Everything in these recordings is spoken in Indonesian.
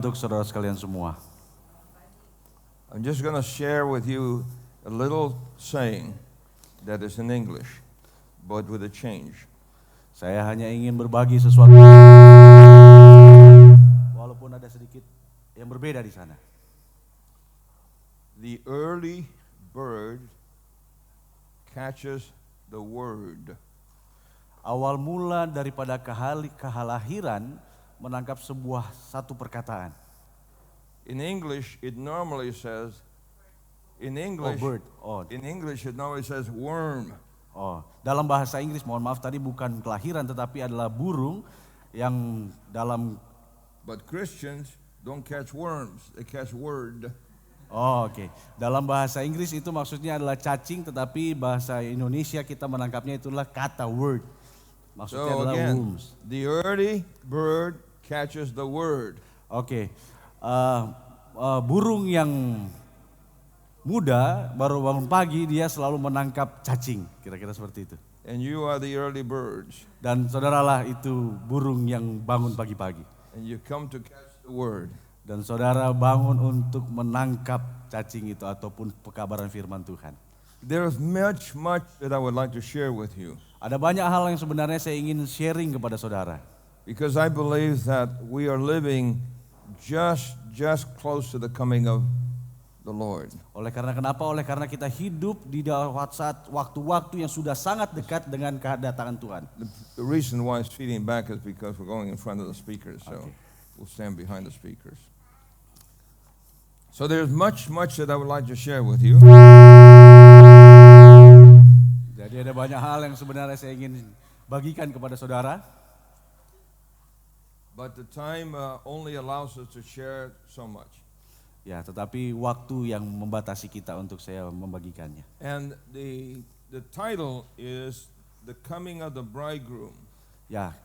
Untuk saudara sekalian semua. I'm just going to share with you a little saying that is in English, but with a change. Saya hanya ingin berbagi sesuatu, walaupun ada sedikit yang berbeda di sana. The early bird catches the word. Awal mula daripada kehalahiran menangkap satu perkataan. In English, it normally says, Bird. In English it normally says worm. Dalam bahasa Inggris, mohon maaf tadi bukan kelahiran tetapi adalah burung yang dalam. But Christians don't catch worms, they catch word. Oke. Dalam bahasa Inggris itu maksudnya adalah cacing, tetapi bahasa Indonesia kita menangkapnya itulah kata word. Maksudnya So adalah again, worms. the early bird catches the word. Burung yang muda baru bangun pagi dia selalu menangkap cacing, kira-kira seperti itu. And you are the early birds. Dan saudaralah itu burung yang bangun pagi-pagi. And you come to catch the word. Dan saudara bangun untuk menangkap cacing itu ataupun pekabaran firman Tuhan. There is much that I would like to share with you. Ada banyak hal yang sebenarnya saya ingin sharing kepada saudara. Because I believe that we are living just close to the coming of the Lord. Oleh karena kita hidup di waktu-waktu yang sudah sangat dekat dengan kedatangan Tuhan. The reason why it's feeding back is because we're going in front of the speakers, so we'll stand behind the speakers. So there's much that I would like to share with you. Jadi ada banyak hal yang sebenarnya saya ingin bagikan kepada saudara. But the time only allows us to share so much. Ya, tetapi waktu yang membatasi kita untuk saya membagikannya. And the title is The Coming of the Bridegroom. Ya,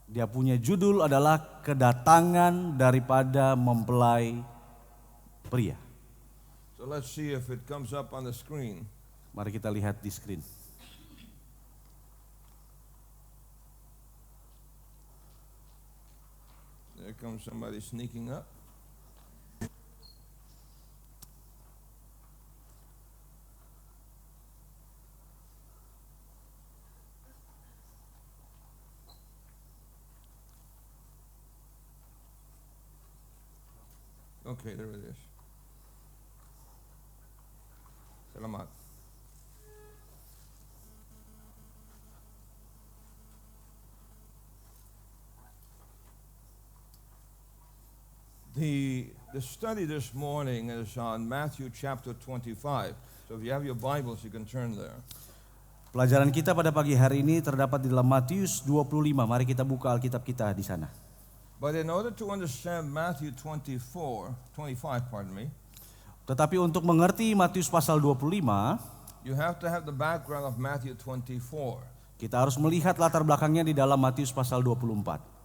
dia punya judul adalah kedatangan daripada mempelai pria. So let's see if it comes up on the screen. Mari kita lihat di screen. There comes somebody sneaking up. Okay, there it is. Selamat. The study this morning is on Matthew chapter 25. So if you have your Bibles, you can turn there. Pelajaran kita pada pagi hari ini terdapat di dalam Matius 25. Mari kita buka Alkitab kita di sana. But in order to understand Matthew 25, Tetapi untuk mengerti Matius pasal 25, you have to have the background of Matthew 24. kita harus melihat latar belakangnya di dalam Matius pasal 24.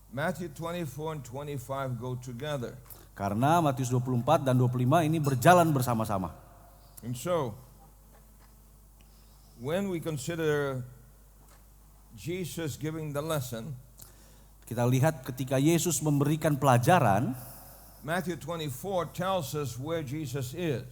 Matthew 24 and 25 go together. Karena Matius 24 dan 25 ini berjalan bersama-sama. And so, when we consider Jesus giving the lesson, Kita lihat ketika Yesus memberikan pelajaran, Matthew 24 tells us where Jesus is.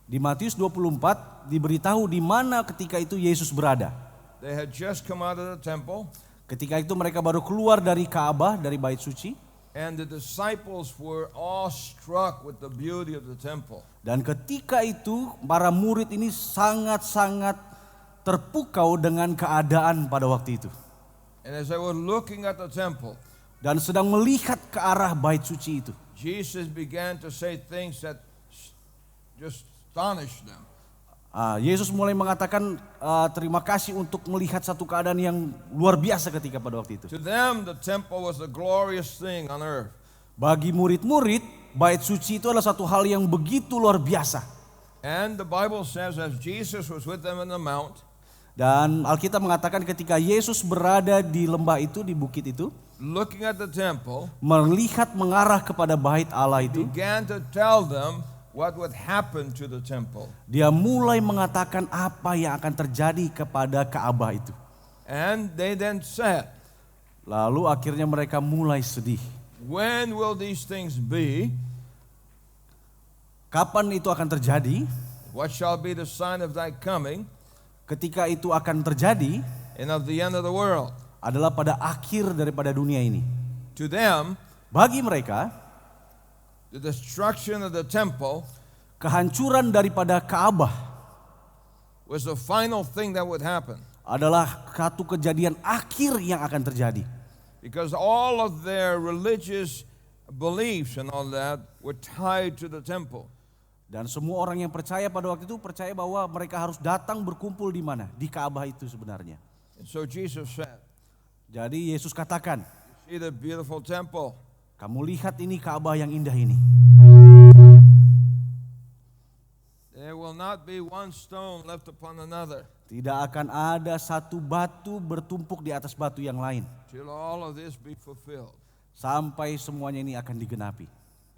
di Matius 24 diberitahu di mana ketika itu Yesus berada. They had just come out of the temple. Ketika itu mereka baru keluar dari Ka'bah, dari bait suci. And the disciples were awestruck with the beauty of the temple. Dan ketika itu para murid ini sangat-sangat terpukau dengan keadaan pada waktu itu. And as they were looking at the temple, dan sedang melihat ke arah bait suci itu, Jesus began to say things that just astonished them. Yesus mulai mengatakan terima kasih untuk melihat satu keadaan yang luar biasa ketika pada waktu itu. To them, the temple was a glorious thing on earth. Bagi murid-murid, bait suci itu adalah satu hal yang begitu luar biasa. And the Bible says as Jesus was with them in the mount, dan Alkitab mengatakan ketika Yesus berada di lembah itu, di bukit itu, looking at the temple, melihat mengarah kepada bait Allah itu, began to tell them what would happen to the temple. Dia mulai mengatakan apa yang akan terjadi kepada Ka'bah itu. And they then said, Lalu akhirnya mereka mulai sedih. When will these things be? Kapan itu akan terjadi? What shall be the sign of thy coming Ketika itu akan terjadi and of the end of the world? adalah pada akhir daripada dunia ini. To them, Bagi mereka, the destruction of the temple kehancuran daripada Ka'bah was the final thing that would happen. adalah satu kejadian akhir yang akan terjadi. Because all of their religious beliefs and all that were tied to the temple. Dan semua orang yang percaya pada waktu itu percaya bahwa mereka harus datang berkumpul di mana? Di Ka'bah itu sebenarnya. And so Jesus said, Jadi Yesus katakan, see the beautiful temple. kamu lihat ini Ka'bah yang indah ini. There will not be one stone left upon another Tidak akan ada satu batu bertumpuk di atas batu yang lain. till all of this be fulfilled. Sampai semuanya ini akan digenapi.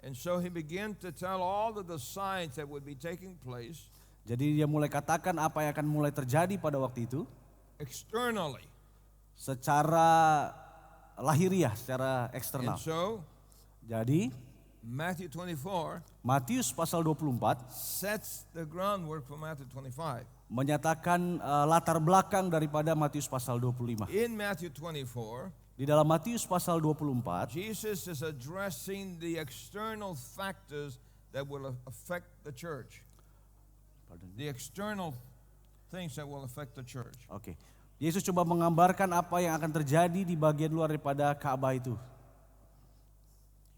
And so he began to tell all of the signs that would be taking place Jadi dia mulai katakan apa yang akan mulai terjadi pada waktu itu. externally. Secara lahiriah, secara And eksternal. so Jadi Matthew 24 Matius pasal 24 sets the groundwork for Matthew 25. menyatakan latar belakang daripada Matius pasal 25. In Matthew 24, Di dalam Matius pasal 24, Jesus is addressing the external factors that will affect the church. The external things that will affect the church. Oke. Yesus coba menggambarkan apa yang akan terjadi di bagian luar daripada Ka'bah itu.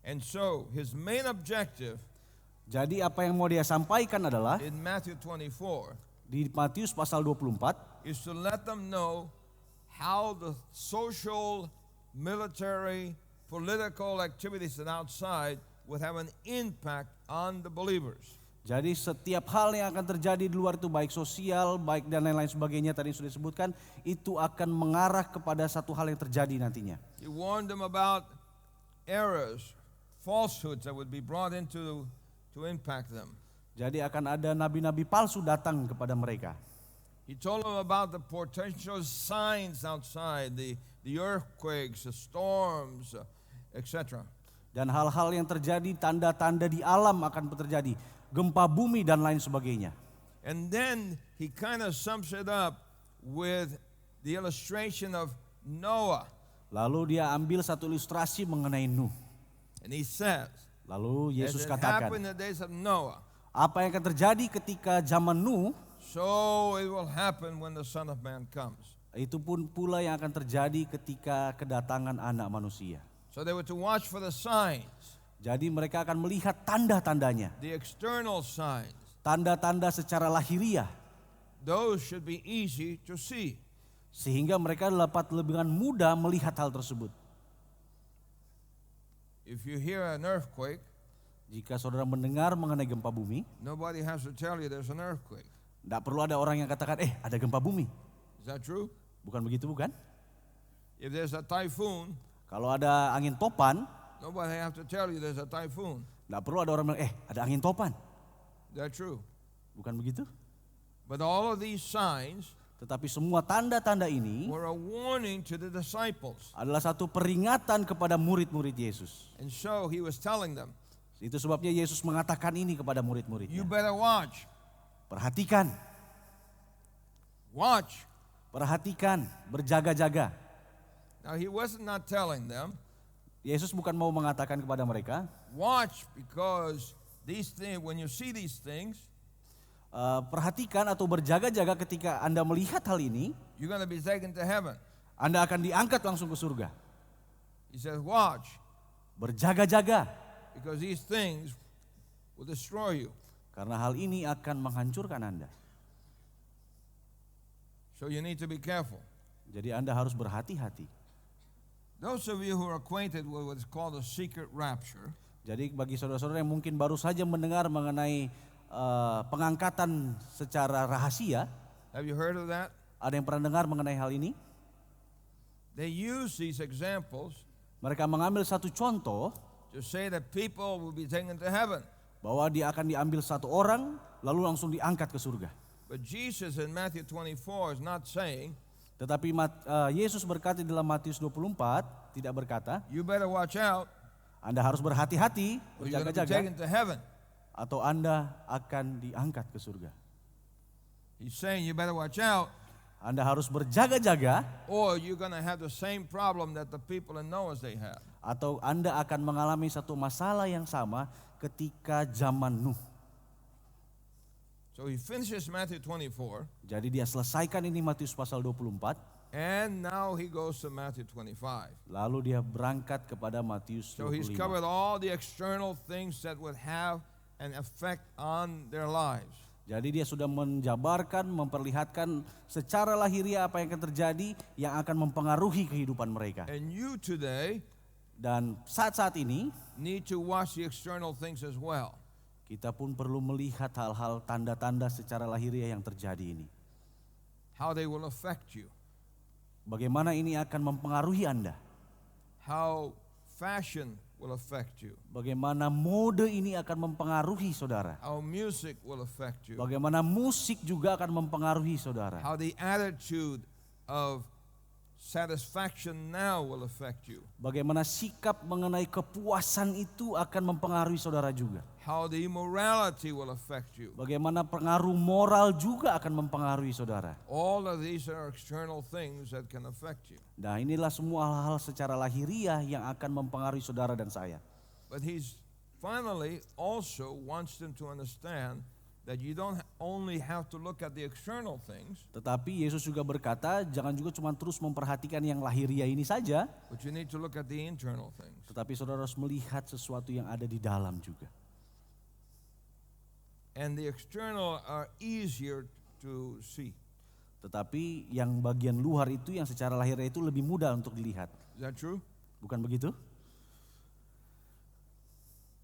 And so his main objective Jadi apa yang mau dia sampaikan adalah in Matthew 24 di Matius pasal 24 is to let them know how the social, military, political activities that outside would have an impact on the believers. Jadi setiap hal yang akan terjadi di luar itu baik sosial, baik dan lain-lain sebagainya tadi sudah disebutkan itu akan mengarah kepada satu hal yang terjadi nantinya. He warned them about errors, falsehoods that would be brought into to impact them. Jadi akan ada nabi-nabi palsu datang kepada mereka. He told them about the potential signs outside, the earthquakes, the storms, etc. Dan hal-hal yang terjadi, tanda-tanda di alam akan terjadi. Gempa bumi dan lain sebagainya. And then he kind of sums it up with the illustration of Noah. Lalu dia ambil satu ilustrasi mengenai Nuh. And he says, Lalu as Yesus it katakan, happened in the days of Noah, apa yang akan terjadi ketika zaman Nuh, so it will happen when the Son of Man comes. itu pun pula yang akan terjadi ketika kedatangan anak manusia. So they were to watch for the signs, Jadi mereka akan melihat tanda-tandanya. the external signs. Tanda-tanda secara lahiriah. Those should be easy to see. Sehingga mereka dapat dengan mudah melihat hal tersebut. If you hear an earthquake, Jika saudara mendengar mengenai gempa bumi, nobody has to tell you there's an earthquake. tidak perlu ada orang yang katakan, ada gempa bumi. Is that true? Bukan begitu bukan? If there's a typhoon, Kalau ada angin topan, nobody has to tell you there's a typhoon. tidak perlu ada orang bilang, ada angin topan. Is that true? Bukan begitu? But all of these signs Tetapi semua tanda-tanda ini were a warning to the disciples. adalah satu peringatan kepada murid-murid Yesus. And so he was telling them, Itu sebabnya Yesus mengatakan ini kepada you murid-muridnya. better watch. Perhatikan, Watch. perhatikan, berjaga-jaga. Now he wasn't not telling them, Yesus bukan mau mengatakan kepada mereka, watch because these things, when you see these things, perhatikan atau berjaga-jaga ketika Anda melihat hal ini, you're going to be taken to heaven. Anda akan diangkat langsung ke surga. He says, watch Berjaga-jaga, because these things will destroy you. karena hal ini akan menghancurkan Anda. So you need to be careful. Jadi Anda harus berhati-hati. Those of you who are acquainted with what's called a secret rapture, Jadi bagi saudara-saudara yang mungkin baru saja mendengar mengenai pengangkatan secara rahasia, have you heard of that? ada yang pernah dengar mengenai hal ini? They use these examples Mereka mengambil satu contoh to say that people will be taken to heaven. bahwa dia akan diambil satu orang lalu langsung diangkat ke surga. But Jesus in Matthew 24 is not saying, Tetapi Yesus berkata di dalam Matius 24 tidak berkata, you better watch out Anda harus berhati-hati, or you're going to be berjaga-jaga, taken to heaven. atau Anda akan diangkat ke surga. He's saying you better watch out, Anda harus berjaga-jaga, or you're going to have the same problem that the people in Noah's day had. atau Anda akan mengalami satu masalah yang sama ketika zaman Nuh. So he finishes Matthew 24, Jadi dia selesaikan ini Matius pasal 24, and now he goes to Matthew 25. lalu dia berangkat kepada Matius So he's 25. covered all the external things that would have an effect on their lives. Jadi dia sudah menjabarkan, memperlihatkan secara lahiriah apa yang akan terjadi yang akan mempengaruhi kehidupan mereka. And you today Dan saat-saat ini need to watch the external things as well. kita pun perlu melihat hal-hal tanda-tanda secara lahiriah yang terjadi ini. How they will affect you. Bagaimana ini akan mempengaruhi Anda? How fashion will affect you. Bagaimana mode ini akan mempengaruhi saudara? How music will affect you. Bagaimana musik juga akan mempengaruhi saudara? How the attitude of satisfaction now will affect you. Bagaimana sikap mengenai kepuasan itu akan mempengaruhi saudara juga? How the immorality will affect you. Bagaimana pengaruh moral juga akan mempengaruhi saudara? All of these are external things that can affect you. Nah, inilah semua hal-hal secara lahiriah yang akan mempengaruhi saudara dan saya. But he's finally also wants them to understand that you don't only have to look at the external things, Tetapi Yesus juga berkata, jangan juga cuma terus memperhatikan yang lahiriah ini saja, but you need to look at the internal things. tetapi saudara harus melihat sesuatu yang ada di dalam juga. And the external are easier to see. Tetapi yang bagian luar itu yang secara lahiriah itu lebih mudah untuk dilihat. Is that true? Bukan begitu?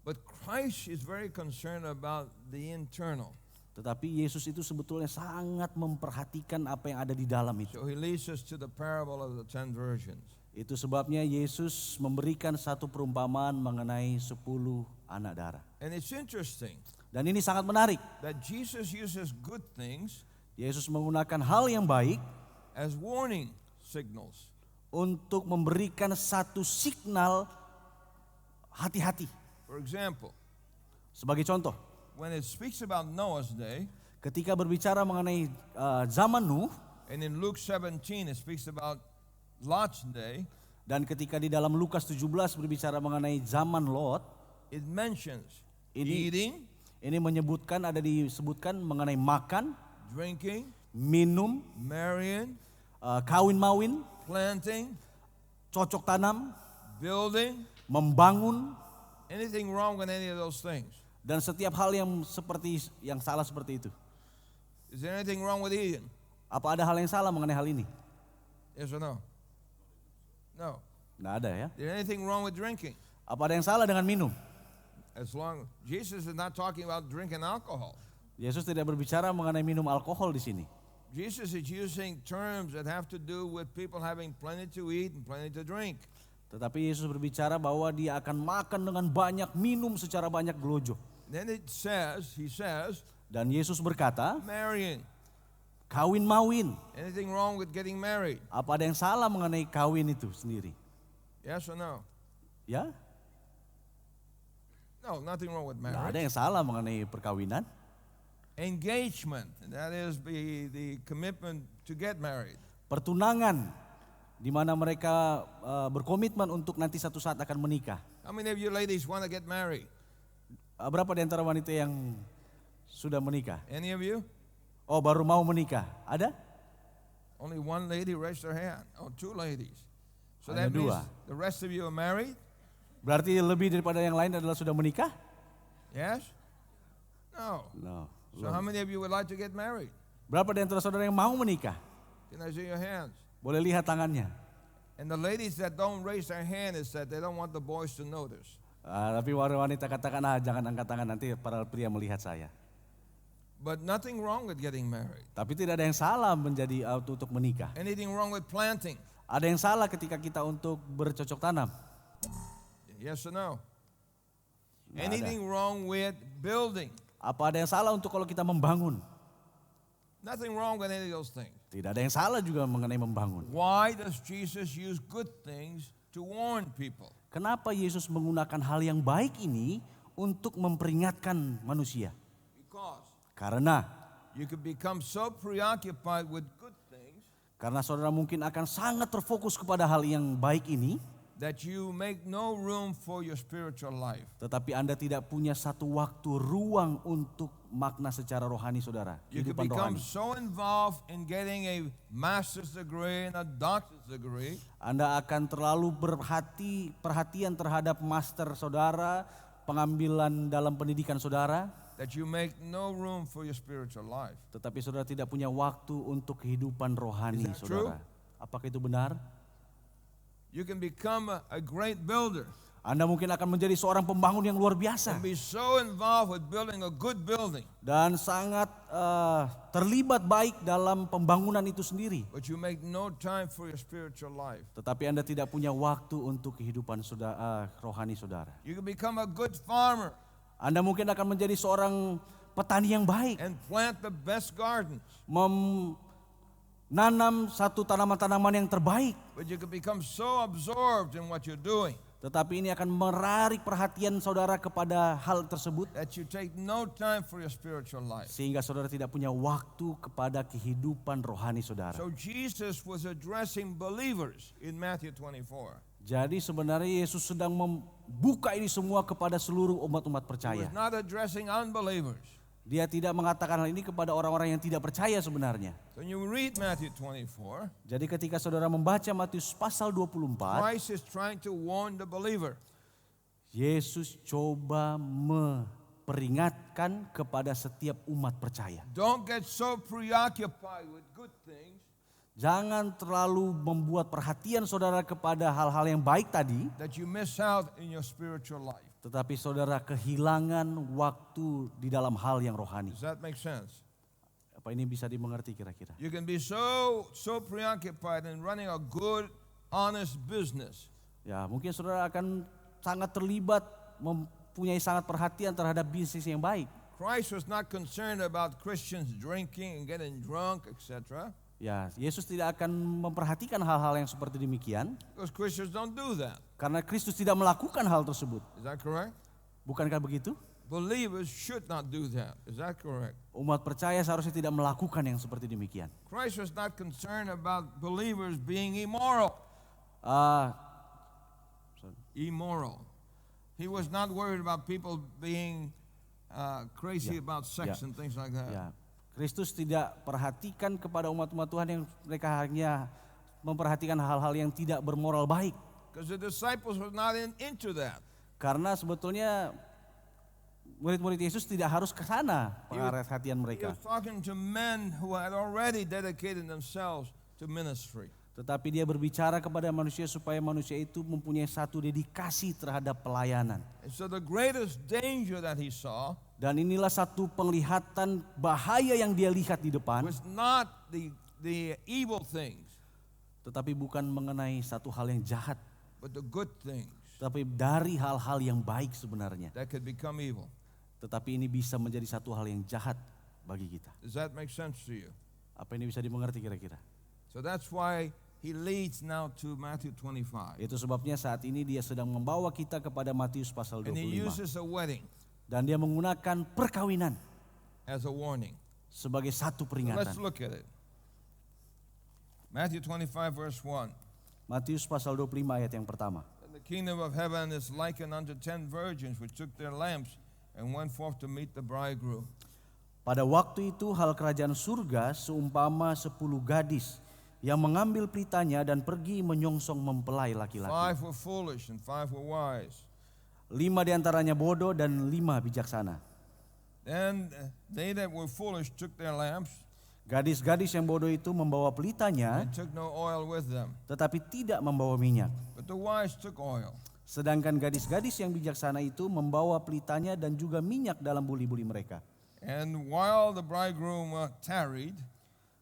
But Christ is very concerned about the internal. Tetapi Yesus itu sebetulnya sangat memperhatikan apa yang ada di dalam itu. So he leads us to the parable of the 10 virgins. Itu sebabnya Yesus memberikan satu perumpamaan mengenai 10 anak darah. And it's interesting Dan ini sangat menarik. that Jesus uses good things Yesus menggunakan hal yang baik as warning signals. untuk memberikan satu signal hati-hati. For example, Sebagai contoh, when it speaks about Noah's day, ketika berbicara mengenai zaman Nuh, and in Luke 17 it speaks about Lot's day, dan ketika di dalam Lukas 17 berbicara mengenai zaman Lot, it mentions Ini- eating, ini menyebutkan, ada disebutkan mengenai makan, drinking, minum, marrying, kawin-mawin, planting, cocok tanam, building. membangun, Anything wrong with any of those things? dan setiap hal yang salah seperti itu. Is there anything wrong with eating? Apa ada hal yang salah mengenai hal ini? Yes or no? No. Nggak ada ya. Is there anything wrong with drinking? Apa ada yang salah dengan minum? As long Jesus is not talking about drinking alcohol. Yesus tidak berbicara mengenai minum alkohol di sini. Jesus is using terms that have to do with people having plenty to eat and plenty to drink. Tetapi Yesus berbicara bahwa dia akan makan dengan banyak, minum secara banyak gelojoh. Then he says, Dan Yesus berkata, marrying. kawin-mawin. Anything wrong with getting married? Apa ada yang salah mengenai kawin itu sendiri? Yes or no? Ya, No, nothing wrong with nggak ada marriage. yang salah mengenai perkawinan. Engagement, that is the commitment to get married. Pertunangan, di mana mereka berkomitmen untuk nanti satu saat akan menikah. How many of you ladies want to get married? Berapa di antara wanita yang sudah menikah? Any of you? Oh, baru mau menikah? Ada? Only one lady raised her hand. Oh, two ladies. So Hanya that means dua. the rest of you are married? Berarti lebih daripada yang lain adalah sudah menikah? Yes? No. No. So how many of you would like to get married? Berapa di antara saudara yang mau menikah? Can I see your hands? Boleh lihat tangannya. And the ladies that don't raise their hand is that they don't want the boys to notice. Tapi wanita katakan, jangan angkat tangan, nanti para pria melihat saya. But nothing wrong with getting married. Tapi tidak ada yang salah menjadi untuk menikah. Anything wrong with planting? Ada yang salah ketika kita untuk bercocok tanam? Yes or no? Nggak ada. Anything wrong with building? Apa ada yang salah untuk kalau kita membangun? Nothing wrong with any of those things. Tidak ada yang salah juga mengenai membangun. Why does Jesus use good things to warn people? Kenapa Yesus menggunakan hal yang baik ini untuk memperingatkan manusia? Because Karena you could become so preoccupied with good things saudara mungkin akan sangat terfokus kepada hal yang baik ini, that you make no room for your spiritual life. tetapi Anda tidak punya satu waktu ruang untuk makna secara rohani saudara, You could kehidupan become rohani. so involved in getting a master's degree and a doctor's degree Anda akan terlalu perhatian terhadap master saudara, pengambilan dalam pendidikan saudara, that you make no room for your spiritual life. tetapi saudara tidak punya waktu untuk kehidupan rohani Is that saudara. Apakah itu benar? You can become a great builder Anda mungkin akan menjadi seorang pembangun yang luar biasa and be so involved with building a good building, dan sangat terlibat baik dalam pembangunan itu sendiri. but you make no time for your spiritual life. Tetapi Anda tidak punya waktu untuk kehidupan saudara, rohani saudara. You can become a good farmer Anda mungkin akan menjadi seorang petani yang baik, and plant the best gardens, menanam satu tanaman-tanaman yang terbaik. but you can become so absorbed in what you're doing Tetapi ini akan menarik perhatian saudara kepada hal tersebut, that you take no time for your spiritual life. sehingga saudara tidak punya waktu kepada kehidupan rohani saudara. So Jesus was addressing believers in Matthew 24. Jadi sebenarnya Yesus sedang membuka ini semua kepada seluruh umat-umat He percaya. was not addressing unbelievers. Dia tidak mengatakan hal ini kepada orang-orang yang tidak percaya sebenarnya. When you read Matthew 24, Jadi ketika saudara membaca Matius pasal 24, Christ is trying to warn the believer. Yesus coba memperingatkan kepada setiap umat percaya. Don't get so preoccupied with good things Jangan terlalu membuat perhatian saudara kepada hal-hal yang baik tadi, that you miss out in your spiritual life. tetapi saudara kehilangan waktu di dalam hal yang rohani. Does that make sense? Apa ini bisa dimengerti kira-kira? You can be so preoccupied in running a good, honest business Ya, mungkin saudara akan sangat terlibat, mempunyai sangat perhatian terhadap bisnis yang baik. Christ was not concerned about Christians drinking and getting drunk, etc. Ya, Yesus tidak akan memperhatikan hal-hal yang seperti demikian, Because Christians don't do that. karena Kristus tidak melakukan hal tersebut. Is that correct? Bukankah begitu? Believers should not do that. Is that correct? Umat percaya seharusnya tidak melakukan yang seperti demikian. Christ was not concerned about believers being immoral. Ah, Immoral. He was not worried about people being crazy Yeah. about sex Yeah. and things like that. ya, Kristus tidak perhatikan kepada umat-umat Tuhan yang mereka hanya memperhatikan hal-hal yang tidak bermoral baik. Because the disciples were not into that. Karena sebetulnya murid-murid Yesus tidak harus ke sana perhatian He mereka. was talking to men who had already dedicated themselves to ministry. Tetapi dia berbicara kepada manusia supaya manusia itu mempunyai satu dedikasi terhadap pelayanan. And so the greatest danger that he saw Dan inilah satu penglihatan bahaya yang dia lihat di depan, was not the evil things, tetapi bukan mengenai satu hal yang jahat, but the good things tetapi dari hal-hal yang baik sebenarnya. that could become evil. Tetapi ini bisa menjadi satu hal yang jahat bagi kita. Does that make sense to you? Apa ini bisa dimengerti kira-kira? So that's why he leads now to Matthew 25. Itu sebabnya saat ini dia sedang membawa kita kepada Matius pasal And he 25. uses a wedding Dan dia menggunakan perkawinan as a warning. sebagai satu Let's peringatan. look at it. Matthew 25 verse 1. Matius pasal 25 ayat yang pertama. And the kingdom of heaven is likened unto 10 virgins which took their lamps and went forth to meet the bridegroom. Pada waktu itu hal kerajaan surga seumpama 10 gadis yang mengambil pelitanya dan pergi menyongsong mempelai laki-laki. 5 were foolish and 5 were wise. 5 diantaranya bodoh dan 5 bijaksana. Then they that were foolish took their lamps Gadis-gadis yang bodoh itu membawa pelitanya, and took no oil with them. tetapi tidak membawa minyak. But the wise took oil. Sedangkan gadis-gadis yang bijaksana itu membawa pelitanya dan juga minyak dalam buli-buli mereka. And while the bridegroom tarried,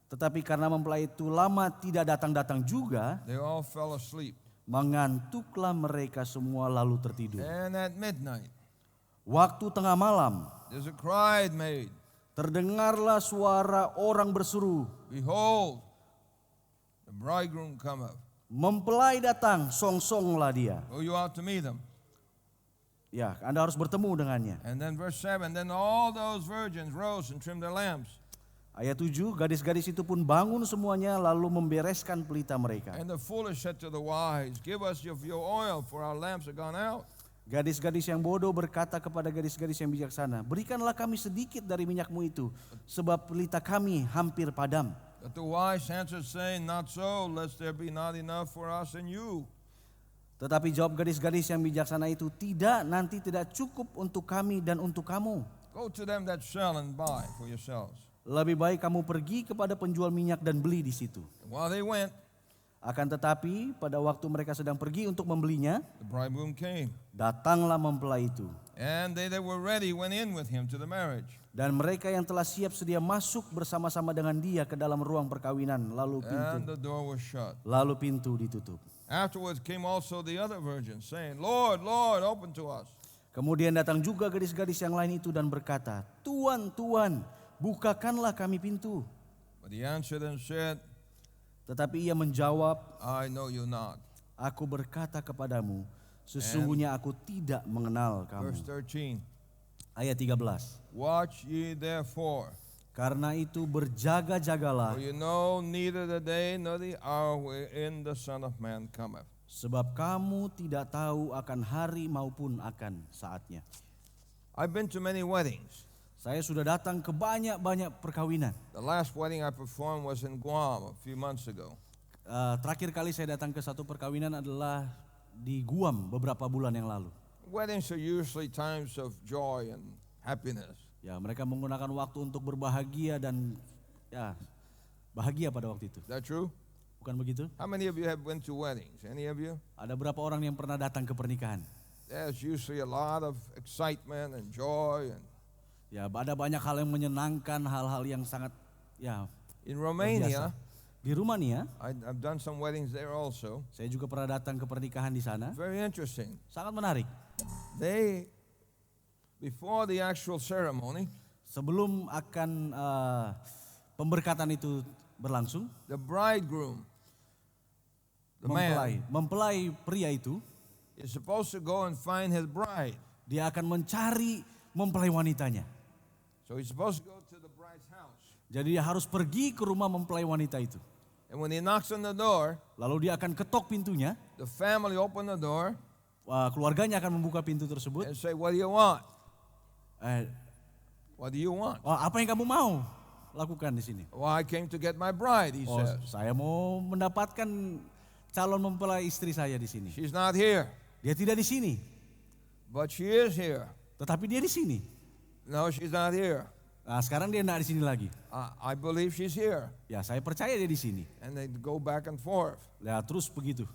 Tetapi karena mempelai itu lama tidak datang-datang juga, they all fell asleep. mengantuklah mereka semua lalu tertidur. And at midnight, Waktu tengah malam, there's a cry made, terdengarlah suara orang berseru, Behold, the bridegroom cometh. Mempelai datang, song-songlah dia. Go you out to meet him. Ya, Anda harus bertemu dengannya. And then verse 7, then all those virgins rose and trimmed their lamps. Ayat 7, gadis-gadis itu pun bangun semuanya lalu membereskan pelita mereka. And the foolish said to the wise, give us of your oil, for our lamps are gone out. Gadis-gadis yang bodoh berkata kepada gadis-gadis yang bijaksana, berikanlah kami sedikit dari minyakmu itu, sebab pelita kami hampir padam. But the wise answered, saying, not so, lest there be not enough for us and you. Tetapi jawab gadis-gadis yang bijaksana itu, tidak, nanti tidak cukup untuk kami dan untuk kamu. Go to them that sell and buy for yourselves. Lebih baik kamu pergi kepada penjual minyak dan beli di situ. And while they went, Akan tetapi pada waktu mereka sedang pergi untuk membelinya, the bridegroom came. datanglah mempelai itu. And they that were ready went in with him to the marriage. Dan mereka yang telah siap sedia masuk bersama-sama dengan dia ke dalam ruang perkawinan, And the door was shut. lalu pintu ditutup. Afterwards came also the other virgins, saying, Lord, Lord, open to us. Kemudian datang juga gadis-gadis yang lain itu dan berkata, Tuan, Tuan, bukakanlah kami pintu. But he answered and said, Tetapi ia menjawab, I know you not. Aku berkata kepadamu, sesungguhnya aku tidak mengenal Verse kamu. 13, Ayat 13. watch ye therefore, Karena itu berjaga-jagalah, for you know neither the day nor the hour wherein the Son of Man cometh. sebab kamu tidak tahu akan hari maupun akan saatnya. I've been to many weddings. Saya sudah datang ke banyak-banyak perkawinan. The last wedding I performed was in Guam a few months ago. Terakhir kali saya datang ke satu perkawinan adalah di Guam beberapa bulan yang lalu. Weddings are usually times of joy and happiness. Ya, mereka menggunakan waktu untuk berbahagia dan ya bahagia pada waktu itu. Is that true? Bukan begitu? How many of you have been to weddings? Any of you? Ada berapa orang yang pernah datang ke pernikahan? There's usually a lot of excitement and joy. And Ya, ada banyak hal yang menyenangkan, hal-hal yang sangat ya in biasa. Romania, Di Rumania, I've done some weddings there also. saya juga pernah datang ke pernikahan di sana. Very interesting. Sangat menarik. They, before the actual ceremony, Sebelum akan pemberkatan itu berlangsung, the bridegroom, the man, mempelai pria itu, is supposed to go and find his bride. dia akan mencari mempelai wanitanya. So he's supposed to go to the bride's house. Jadi dia harus pergi ke rumah mempelai wanita itu. And when he knocks on the door, Lalu dia akan ketok pintunya, the family open the door keluarganya akan membuka pintu tersebut. and say, what do you want? Eh, What do you want? apa yang kamu mau lakukan di sini? Well, I came to get my bride, he Oh, says. saya mau mendapatkan calon mempelai istri saya di sini. She's not here, Dia tidak di sini, but she is here. tetapi dia di sini. No, she's not here. Nah, sekarang dia tidak di sini lagi. I believe she's here. Ya, saya percaya dia di sini. And they go back and forth. Ya, terus begitu.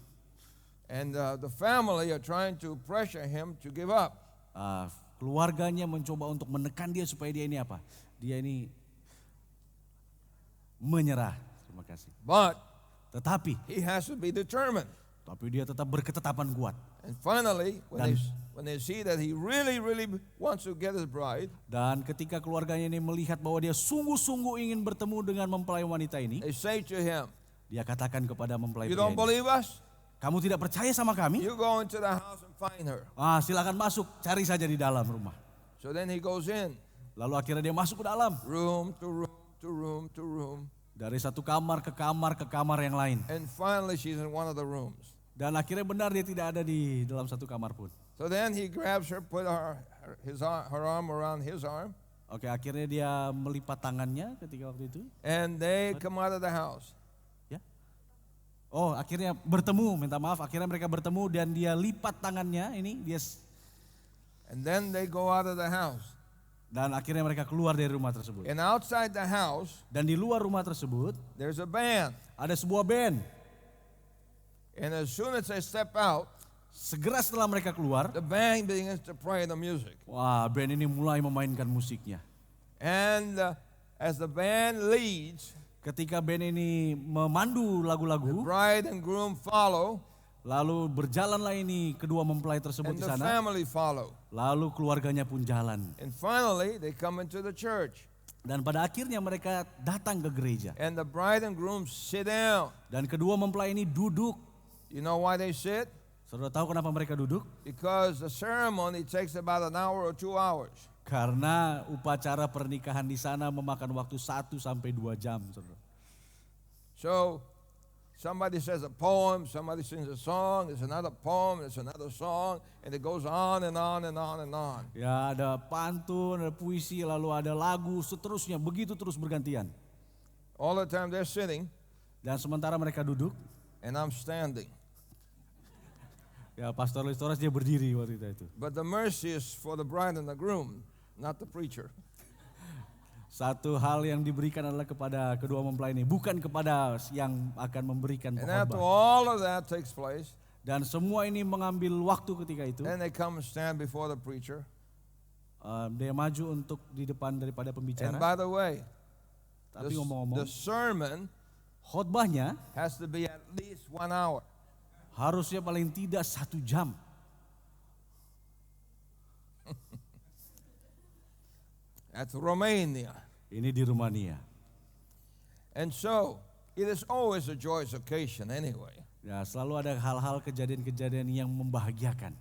And the family are trying to pressure him to give up. Keluarganya mencoba untuk menekan dia supaya dia ini apa? Dia ini menyerah. Terima kasih. But Tetapi he has to be determined. dia tetap berketetapan kuat. And finally, Dan- when they see that he really, really wants to get his bride, Dan ketika keluarganya ini melihat bahwa dia sungguh-sungguh ingin bertemu dengan mempelai wanita ini, they say to him, dia katakan kepada mempelai you pria don't ini, believe us? kamu tidak percaya sama kami? You go into the house and find her. Silakan masuk, cari saja di dalam rumah. So then he goes in, Lalu akhirnya dia masuk ke dalam. room to room to room to room. Dari satu kamar ke kamar yang lain. And finally she's in one of the rooms. Dan akhirnya benar dia tidak ada di dalam satu kamar pun. So then he grabs her, put her arm around his arm, Oke, akhirnya dia melipat tangannya ketika waktu itu. and they come out of the house. Ya. Oh, akhirnya bertemu, minta maaf. Akhirnya mereka bertemu dan dia lipat tangannya ini, And then they go out of the house. dan akhirnya mereka keluar dari rumah tersebut. And outside the house, Dan di luar rumah tersebut there's a band. ada sebuah band. And as soon as they step out, Segera setelah mereka keluar, the band begins to play the music. wah, band ini mulai memainkan musiknya. And as the band leads, Ketika band ini memandu lagu-lagu, bride and groom follow, lalu berjalanlah ini kedua mempelai tersebut and di the sana. family follow. Lalu keluarganya pun jalan. And finally, they come into the church. Dan pada akhirnya mereka datang ke gereja. And the bride and groom sit down. Dan kedua mempelai ini duduk. You know why they sit? Saudara tahu kenapa mereka duduk? Because the ceremony takes about an hour or 2 hours. Karena upacara pernikahan di sana memakan waktu 1 sampai 2 jam, saudara. So somebody says a poem, somebody sings a song, there's another poem, there's another song, and it goes on and on and on and on. Ya, ada pantun, ada puisi, lalu ada lagu, seterusnya, begitu terus bergantian. All the time they're sitting Dan sementara mereka duduk, and I'm standing. ya Pastor Luis Torres dia berdiri waktu itu. But the mercy is for the bride and the groom, not the preacher. Satu hal yang diberikan adalah kepada kedua mempelai ini, bukan kepada yang akan memberikan And after pengkhotbah. all of that takes place, Dan semua ini mengambil waktu ketika itu. then they come and stand before the preacher. Dia maju untuk di depan daripada And pembicara. by the way, Tapi the ngomong-ngomong, sermon khotbahnya has to be at least 1 hour. harusnya paling tidak 1 jam. That's Romania. Ini di Rumania. And so, it is always a joyous occasion anyway. Ya, selalu ada hal-hal kejadian-kejadian yang membahagiakan.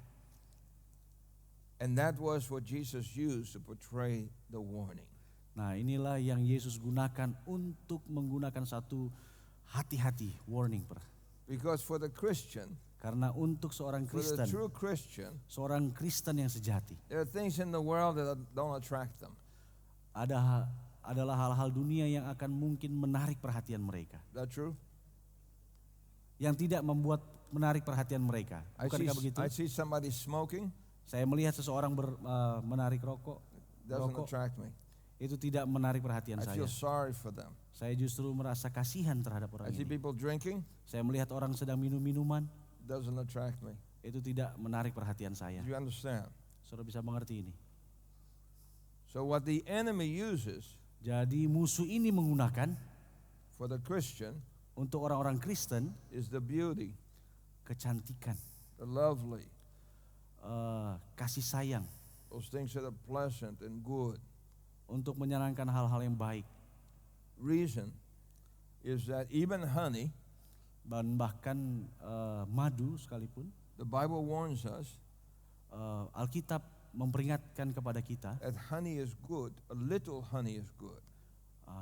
And that was what Jesus used to portray the warning. Nah, inilah yang Yesus gunakan untuk menggunakan satu hati-hati, warning. Because for the Christian, Karena untuk seorang for the Kristen, true Christian, seorang Kristen yang sejati, there are things in the world that don't attract them. adalah hal-hal dunia yang akan mungkin menarik perhatian mereka. Is that true? Yang tidak membuat menarik perhatian mereka. Bukankah begitu? I see somebody smoking, Saya melihat seseorang menarik rokok. doesn't Rokok attract me. itu tidak menarik perhatian I saya. feel sorry for them. Saya justru merasa kasihan terhadap orang I see ini. people drinking, Saya melihat orang sedang minum minuman, doesn't attract me. itu tidak menarik perhatian saya. Do you understand? Saudara bisa mengerti ini. So what the enemy uses Jadi musuh ini menggunakan for the Christian untuk orang-orang Kristen is the beauty, kecantikan, the lovely, kasih sayang, those things that are pleasant and good. untuk menyenangkan hal-hal yang baik. Reason is that even honey, Dan bahkan madu sekalipun, the Bible warns us Alkitab memperingatkan kepada kita, that honey is good, a little honey is good,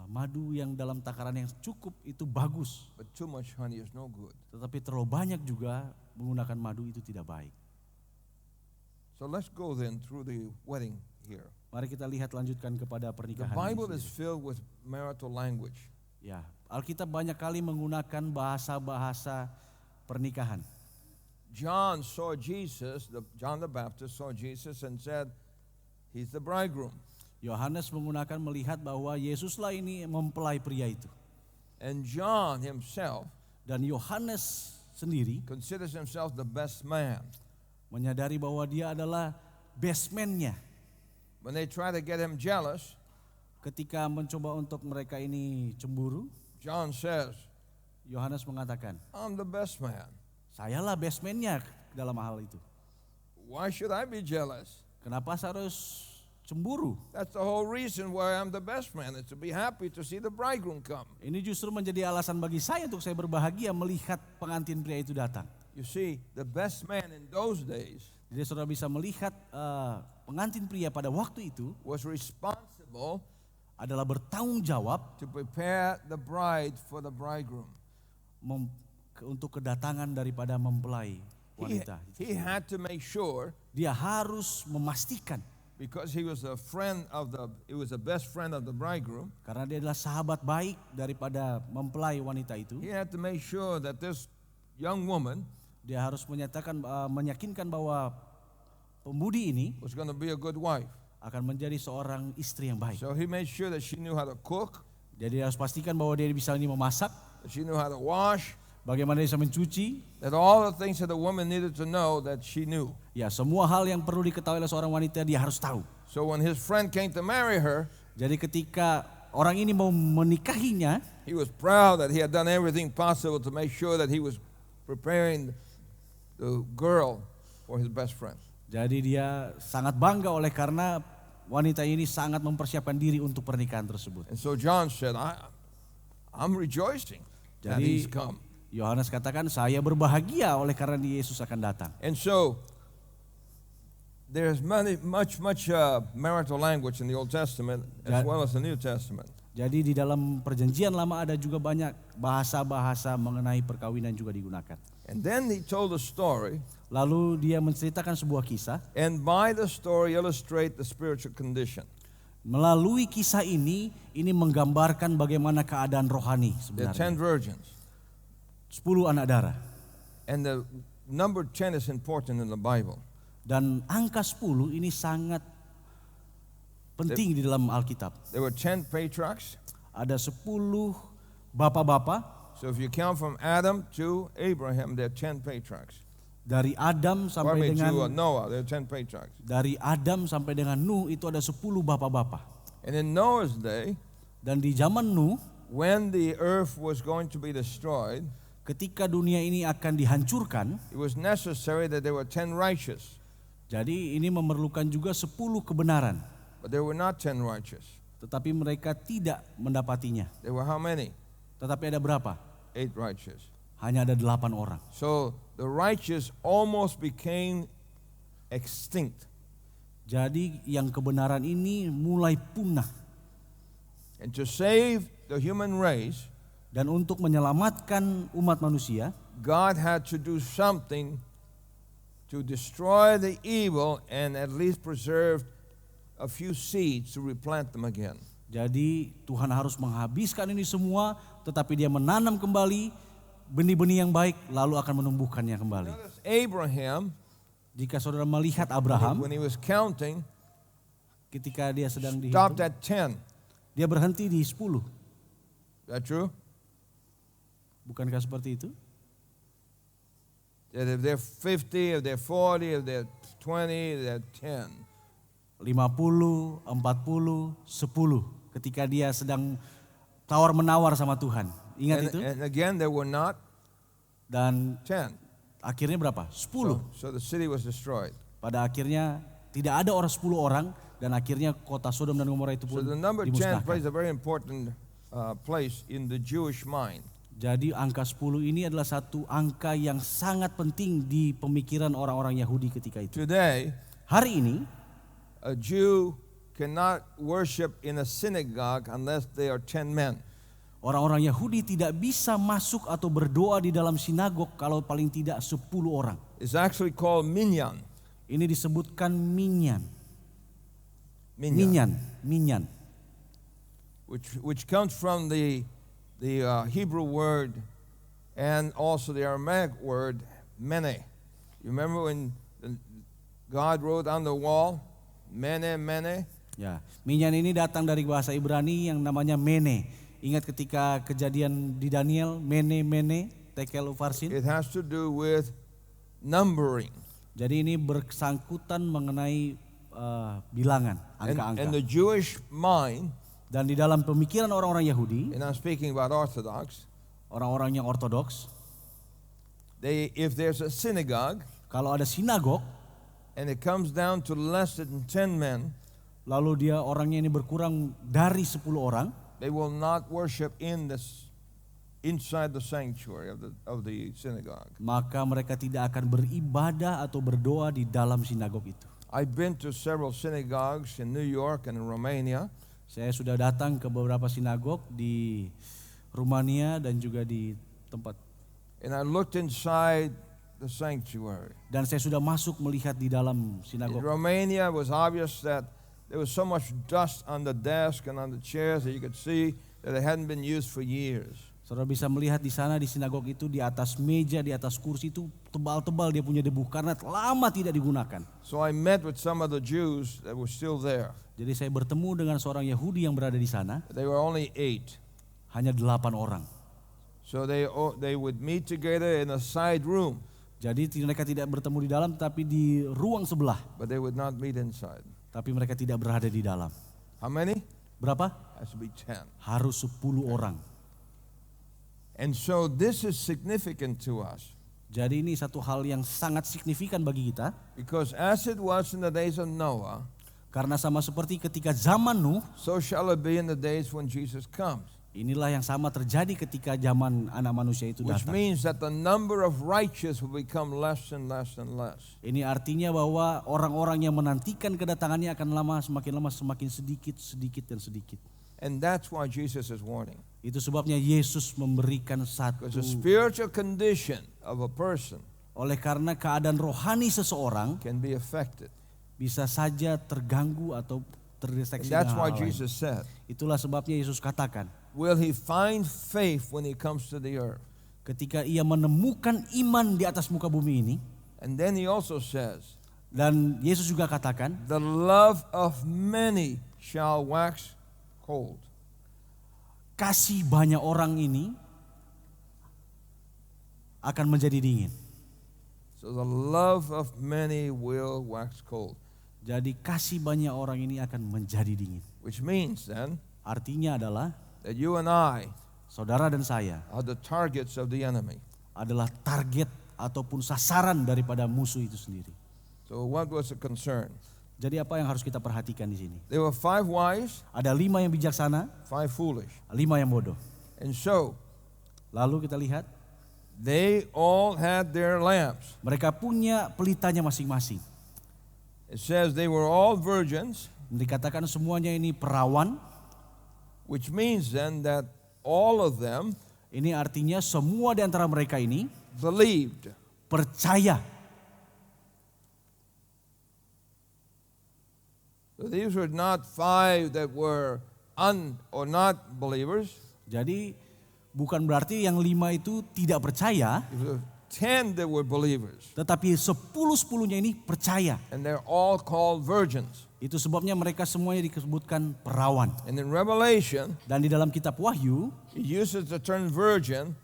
madu yang dalam takaran yang cukup itu bagus. but too much honey is no good. Tetapi terlalu banyak juga menggunakan madu itu tidak baik. So let's go then through the wedding here. Mari kita lihat lanjutkan kepada The pernikahan Bible ini is sendiri. filled with marital language. Ya, Alkitab banyak kali menggunakan bahasa-bahasa pernikahan. John saw Jesus, John the Baptist saw Jesus and said, he's the bridegroom. Yohanes menggunakan melihat bahwa Yesuslah ini mempelai pria itu. And John himself Dan Yohanes sendiri considers himself the best man. menyadari bahwa dia adalah best man-nya. When they try to get him jealous, Ketika mencoba untuk mereka ini cemburu, John says, Yohanes mengatakan, I'm the best man. sayalah best man-nya dalam hal itu. Why should I be jealous? Kenapa saya harus cemburu? That's the whole reason why I'm the best man, is to be happy to see the bridegroom come. Ini justru menjadi alasan bagi saya untuk saya berbahagia melihat pengantin pria itu datang. You see, the best man in those days Jadi saudara bisa melihat pengantin pria pada waktu itu was responsible adalah bertanggung jawab to prepare the bride for the bridegroom. Untuk kedatangan daripada mempelai wanita. He had to make sure, Dia harus memastikan, because he was a best friend of the bridegroom, karena dia adalah sahabat baik daripada mempelai wanita itu. he had to make sure that this young woman Dia harus meyakinkan bahwa pemudi ini was going to be a good wife. akan menjadi seorang istri yang baik. So he made sure that she knew how to cook, Jadi dia harus pastikan bahwa dia bisa ini memasak, that she knew how to wash, bagaimana dia bisa mencuci. that all the things that the woman needed to know that she knew. Ya, semua hal yang perlu diketahui oleh seorang wanita dia harus tahu. So when his friend came to marry her, Jadi ketika orang ini mau menikahinya, he was proud that he had done everything possible to make sure that he was preparing the girl for his best friend. jadi dia sangat bangga oleh karena wanita ini sangat mempersiapkan diri untuk pernikahan tersebut. And so John said, I'm rejoicing that Jadi he's come. Yohanes katakan, saya berbahagia oleh karena Yesus akan datang. And so there's much marital language in the Old Testament as well as the New Testament. Jadi di dalam perjanjian lama ada juga banyak bahasa-bahasa mengenai perkawinan juga digunakan. And then he told a story, Lalu dia menceritakan sebuah kisah. and by the story illustrate the spiritual condition. Melalui kisah ini menggambarkan bagaimana keadaan rohani There are 10 sebenarnya. virgins. 10 anak darah. And the number 10 is important in the Bible. Dan angka 10 ini sangat penting di dalam Alkitab. There were 10 patriarchs. Ada 10 bapak-bapak. So if you count from Adam to Abraham, there are 10 patriarchs. Dari Adam Or sampai to dengan Noah, there are 10 patriarchs. dari Adam sampai dengan Nuh itu ada 10 bapak-bapak. And in Noah's day, Dan di zaman Nuh, when the earth was going to be destroyed, ketika dunia ini akan dihancurkan, it was necessary that there were 10 righteous. jadi ini memerlukan juga 10 kebenaran. But there were not 10 righteous. Tetapi mereka tidak mendapatinya. There were how many? Tetapi ada berapa? 8 righteous. Hanya ada 8 orang. So the righteous almost became extinct. Jadi yang kebenaran ini mulai punah. And to save the human race, Dan untuk menyelamatkan umat manusia, God had to do something to destroy the evil and at least preserve a few seeds to replant them again. jadi Tuhan harus menghabiskan ini semua, tetapi dia menanam kembali benih-benih yang baik, lalu akan menumbuhkannya kembali. Notice Abraham, Jika saudara melihat Abraham, when he was counting, ketika dia sedang stopped dihitung, at 10. dia berhenti di 10. Is that true? Bukankah seperti itu? That if they're 50, if they're 40, if they're 20, they're 10. 50, 40, 10. Ketika dia sedang tawar-menawar sama Tuhan. Ingat itu? And again, there were not Dan 10. akhirnya berapa? 10. So the city was destroyed. Pada akhirnya tidak ada 10 orang dan akhirnya kota Sodom dan Gomora itu So pun the number 10 plays dimusnahkan. a very important place in the Jewish mind. Jadi angka 10 ini adalah satu angka yang sangat penting di pemikiran orang-orang Yahudi ketika itu. Today, Hari ini a Jew cannot worship in a synagogue unless they are 10 men. orang-orang Yahudi tidak bisa masuk atau berdoa di dalam sinagog kalau paling tidak 10 orang. It's actually called minyan. Ini disebutkan minyan. Minyan. Minyan. Which comes from the Hebrew word and also the Aramaic word mene. You remember when God wrote on the wall, mene, mene? Ya, minyan ini datang dari bahasa Ibrani yang namanya mene. Ingat ketika kejadian di Daniel, mene, mene, tekel ufarsin. It has to do with numbering. Jadi ini bersangkutan mengenai bilangan, And angka-angka. the Jewish mind, Dan di dalam pemikiran orang-orang Yahudi, and I'm speaking about Orthodox, orang-orang yang ortodoks, if there's a synagogue kalau ada sinagog, and it comes down to less than 10 men, lalu dia orangnya ini berkurang dari 10 orang, they will not worship inside the sanctuary of the synagogue. maka mereka tidak akan beribadah atau berdoa di dalam sinagog itu. I've been to several synagogues in New York and in Romania, Saya sudah datang ke beberapa sinagog di Rumania dan juga di tempat, and I looked inside the sanctuary. dan saya sudah masuk melihat di dalam In sinagog. Romania, it was obvious that there was so much dust on the desk and on the chairs that you could see that it hadn't been used for years. Saudara bisa melihat di sana di sinagog itu, di atas meja, di atas kursi itu tebal-tebal dia punya debu karena lama tidak digunakan. So I met with some of the Jews that were still there. Jadi saya bertemu dengan seorang Yahudi yang berada di sana, They were only 8. hanya 8 orang. So they would meet together in a side room, Jadi mereka tidak bertemu di dalam tapi di ruang sebelah. but they would not meet inside. Tapi mereka tidak berada di dalam. How many? Berapa? Has to be 10. Harus 10 orang. And so this is significant to us, Jadi ini satu hal yang sangat signifikan bagi kita. because as it was in the days of Noah, Karena sama seperti ketika zaman Nuh, so shall it be in the days when Jesus comes. Inilah yang sama terjadi ketika zaman anak manusia itu which datang. means that the number of righteous will become less and less and less. Ini artinya bahwa orang-orang yang menantikan kedatangannya akan lama semakin sedikit dan sedikit. And that's why Jesus is warning. Itu sebabnya Yesus memberikan satu. Because the spiritual condition of a person Oleh karena keadaan rohani seseorang can be affected. bisa saja terganggu atau And terdeteksi that's dengan why hal lain. Jesus said, Itulah sebabnya Yesus katakan, will he find faith when he comes to the earth? ketika ia menemukan iman di atas muka bumi ini, And then he also says, dan Yesus juga katakan, the love of many shall wax cold. kasih banyak orang ini akan menjadi dingin. So the love of many will wax cold. Jadi kasih banyak orang ini akan menjadi dingin. Which means then Artinya adalah that you and I saudara dan saya are the targets of the enemy. adalah target ataupun sasaran daripada musuh itu sendiri. So what was the concern? Jadi apa yang harus kita perhatikan di sini? There were 5 wise, Ada 5 yang bijaksana, 5 foolish. 5 yang bodoh. And so Lalu kita lihat, they all had their lamps. mereka punya pelitanya masing-masing. It says they were all virgins, Dikatakan semuanya ini perawan. which means then that all of them Ini artinya semua di antara mereka ini believed. percaya. So these were not 5 that were or not believers. Jadi bukan berarti yang 5 itu tidak percaya, It was 10 that were believers. tetapi 10-10-nya ini percaya. And they're all called virgins. Itu sebabnya mereka semuanya disebutkan perawan. And in Revelation, Dan di dalam kitab Wahyu he uses the term virgin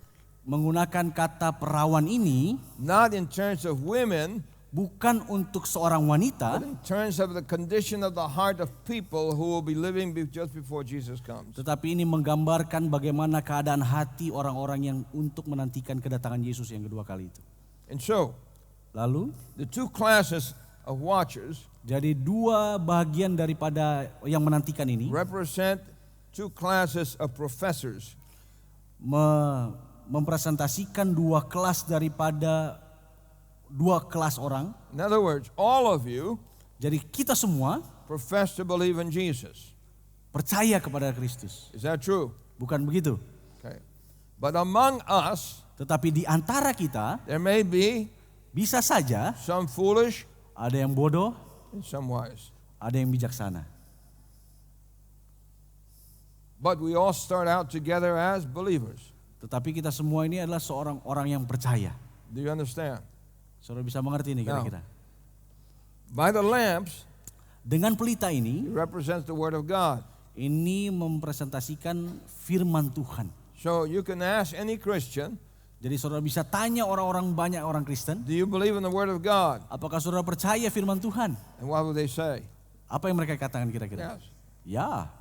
menggunakan kata perawan ini not in terms of women, bukan untuk seorang but wanita, in terms of the condition of the heart of people who will be living just before Jesus comes. tetapi ini menggambarkan bagaimana keadaan hati orang-orang yang untuk menantikan kedatangan Yesus yang kedua kali itu. And so, Lalu, the 2 classes of watchers jadi 2 bagian daripada yang menantikan ini represent 2 classes of professors. mempresentasikan 2 kelas daripada 2 kelas orang. In other words, all of you Jadi kita semua profess to believe in Jesus. percaya kepada Kristus. Is that true? Bukan begitu? Okay. But among us, Tetapi di antara kita there may be bisa saja some foolish ada yang bodoh, and some wise. ada yang bijaksana. But we all start out together as believers. Tetapi kita semua ini adalah seorang orang yang percaya. Do you understand? Saudara bisa mengerti ini kira-kira? By the lamps, Dengan pelita ini, it represents the Word of God. ini mempresentasikan firman Tuhan. So you can ask any Christian, Jadi saudara bisa tanya banyak orang Kristen, do you believe in the Word of God? apakah saudara percaya firman Tuhan? And what would they say? Apa yang mereka katakan kira-kira? Yes. Ya.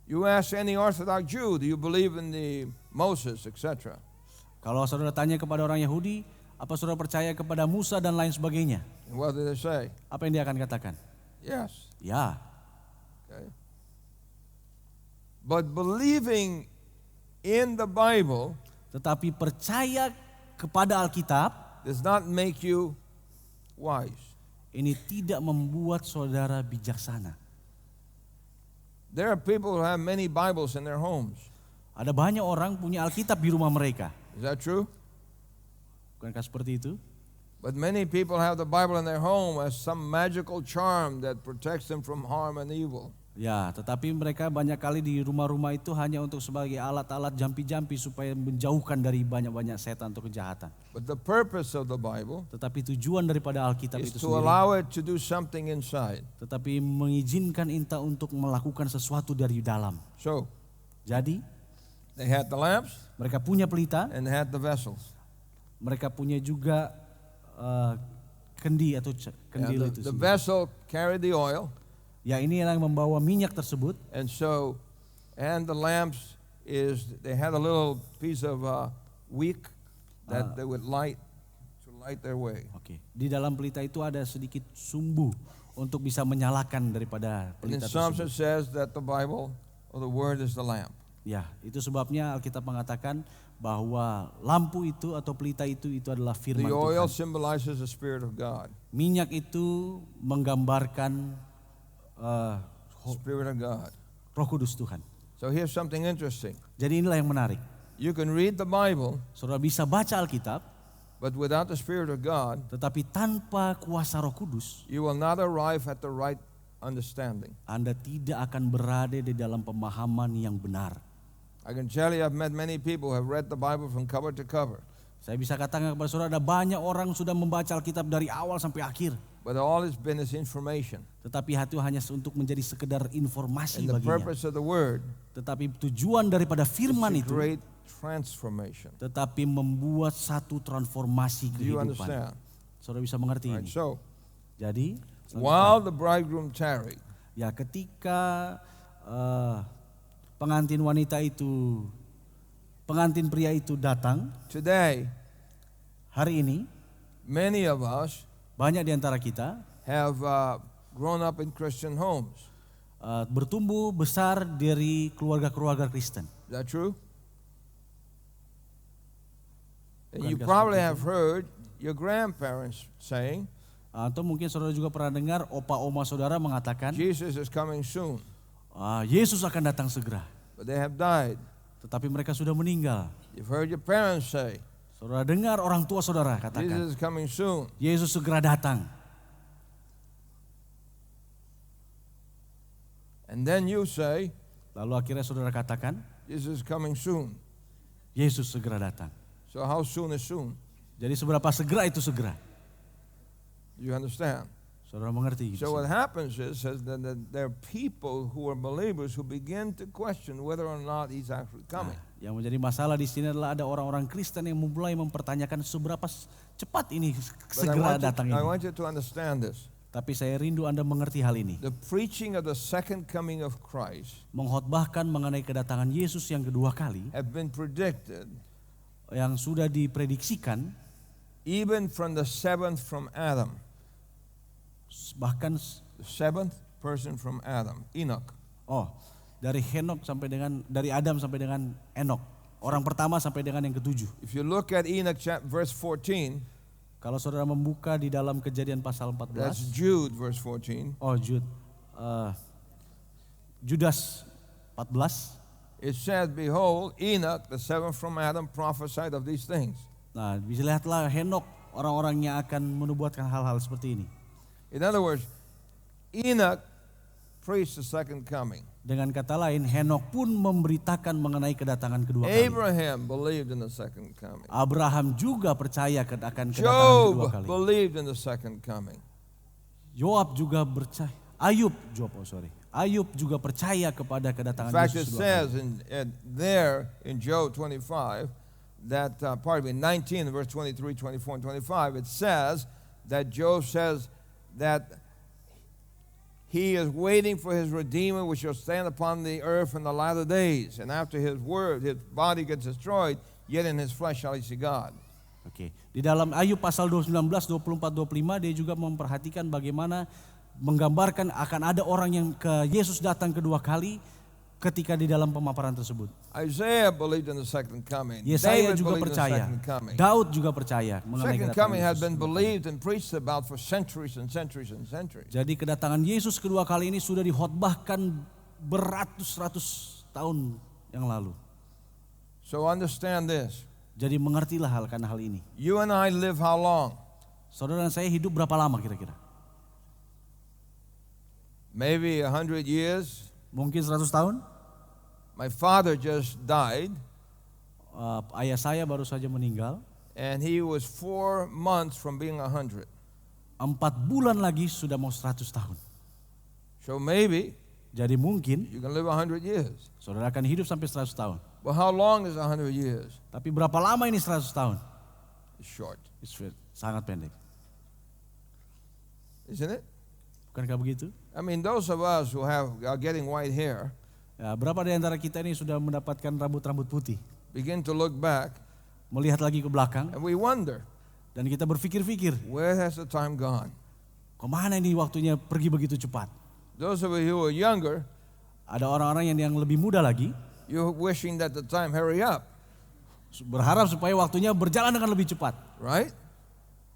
You ask any Orthodox Jew, do you believe in the Moses, etc.? Kalau saudara tanya kepada orang Yahudi, apa saudara percaya kepada Musa dan lain sebagainya? And what do they say? Apa yang dia akan katakan? Yes. Ya. Okay. But believing in the Bible Tetapi percaya kepada Alkitab does not make you wise. ini tidak membuat saudara bijaksana. There are people who have many Bibles in their homes. Ada banyak orang punya Alkitab di rumah mereka. Is that true? Bukankah seperti itu? But many people have the Bible in their home as some magical charm that protects them from harm and evil. Ya, tetapi mereka banyak kali di rumah-rumah itu hanya untuk sebagai alat-alat jampi-jampi supaya menjauhkan dari banyak-banyak setan atau kejahatan. But the purpose of the Bible Tetapi tujuan daripada Alkitab is itu to sendiri, allow it to do something inside. tetapi mengizinkan kita untuk melakukan sesuatu dari dalam. So Jadi, they had the lamps mereka punya pelita, and they had the vessels. mereka punya juga kendi atau kendil And itu the sendiri. vessel carried the oil, Ya, ini yang membawa minyak tersebut. and the lamps they had a little piece of wick that they would light to light their way. Oke. Di dalam pelita itu ada sedikit sumbu untuk bisa menyalakan daripada And in pelita Psalms it tersebut. says that the Bible or the Word is the lamp. Ya, itu sebabnya Alkitab mengatakan bahwa lampu itu atau pelita itu adalah firman The oil Tuhan. symbolizes the Spirit of God. Minyak itu menggambarkan Spirit of God. Roh Kudus Tuhan. So here's something interesting. Jadi inilah yang menarik. You can read the Bible, Saudara bisa baca Alkitab, but without the Spirit of God, tetapi tanpa kuasa Roh Kudus, you will not arrive at the right understanding. Anda tidak akan berada di dalam pemahaman yang benar. I can tell you I've met many people who have read the Bible from cover to cover, Saya bisa katakan kepada saudara, ada banyak orang sudah membaca Alkitab dari awal sampai akhir. but all it's been is information. Tetapi itu hanya untuk menjadi sekedar informasi And the baginya. purpose of the Word Tetapi tujuan daripada firman is a itu, great transformation. tetapi membuat satu transformasi Do you kehidupan. understand? Saudara bisa mengerti Right. ini. So, Jadi, while the bridegroom tarried, ya ketika pengantin wanita itu, pengantin pria itu datang, today, hari ini many of us banyak di antara kita have grown up in Christian homes. bertumbuh besar dari keluarga-keluarga Kristen. Is that true? And you Bukankah probably seperti have heard your grandparents saying, Atau mungkin saudara juga pernah dengar opa oma saudara mengatakan, Jesus is coming soon, Yesus akan datang segera. but they have died. Tetapi mereka sudah meninggal. You've heard your parents say, Saudara dengar orang tua saudara katakan, Jesus is coming soon. Yesus segera datang. And then you say, Lalu akhirnya saudara katakan, Jesus is coming soon. Yesus segera datang. So how soon is soon? Jadi seberapa segera itu segera? You understand? Saudara mengerti gitu. So what happens is that there are people who are believers who begin to question whether or not he's actually coming. Nah, yang menjadi masalah di sini adalah ada orang-orang Kristen yang mulai mempertanyakan seberapa cepat ini But segera datang I ini. want you to understand this. Tapi saya rindu Anda mengerti hal ini. The preaching of the second coming of Christ Mengkhotbahkan mengenai kedatangan Yesus yang kedua kali, have been predicted yang sudah diprediksikan, even from the seventh from Adam. bahkan The seventh person from Adam, Enoch. dari Henok sampai dengan, dari Adam sampai dengan Enok. Orang pertama sampai dengan yang ketujuh. If you look at Enoch verse 14, Kalau saudara membuka di dalam Kejadian pasal that's 14. Jude verse 14. Judas 14. It says, behold, Enoch, the seventh from Adam, prophesied of these things. Nah, bisa lihatlah Henok, orang-orang yang akan menubuatkan hal-hal seperti ini. In other words, Enoch preached the second coming. Dengan kata lain, Henok pun memberitakan mengenai kedatangan kedua kali. Abraham believed in the second coming. Abraham juga percaya akan kedatangan kedua Job kali. believed in the second coming. Yoab juga percaya. Ayub juga percaya kepada In kedatangan fact, it Yesus kedua says kali. in Job 25, that, 19, verse 23, 24, and 25, it says that Job says that he is waiting for his Redeemer, which shall stand upon the earth in the latter days. And after his word, his body gets destroyed, yet in his flesh shall he see God. Oke. Di dalam Ayub pasal 19, 24, 25 dia juga memperhatikan bagaimana menggambarkan akan ada orang yang ke Yesus datang kedua kali ketika di dalam pemaparan tersebut. Isaiah believed in the second coming. Yesaya David juga believed in the percaya. second coming. Daud juga percaya mengenai Second kedatangan coming has Yesus been kedua kali. believed and preached about for centuries and centuries and centuries. Jadi kedatangan Yesus kedua kali ini sudah dikhotbahkan beratus-ratus tahun yang lalu. So understand this. Jadi mengertilah hal ini. You and I live how long? Saudara dan saya hidup berapa lama kira-kira? Maybe 100 years. Mungkin 100 tahun? My father just died, Ayah saya baru saja meninggal. and he was 4 months from being 100. 4 bulan lagi sudah mau 100 tahun. So maybe Jadi mungkin you can live 100 years. saudara akan hidup sampai 100 tahun. But how long is 100 years? Tapi berapa lama ini 100 tahun? It's short, Sangat pendek. isn't it? Bukankah begitu? I mean, those of us who are getting white hair Ya, berapa di antara kita ini sudah mendapatkan rambut-rambut putih? begin to look back, Melihat lagi ke belakang and we wonder, dan kita berpikir-pikir, where has the time gone? kemana ini waktunya pergi begitu cepat? Those of you who are younger, Ada orang-orang yang lebih muda lagi, You're wishing that the time hurry up, Berharap supaya waktunya berjalan dengan lebih cepat. right?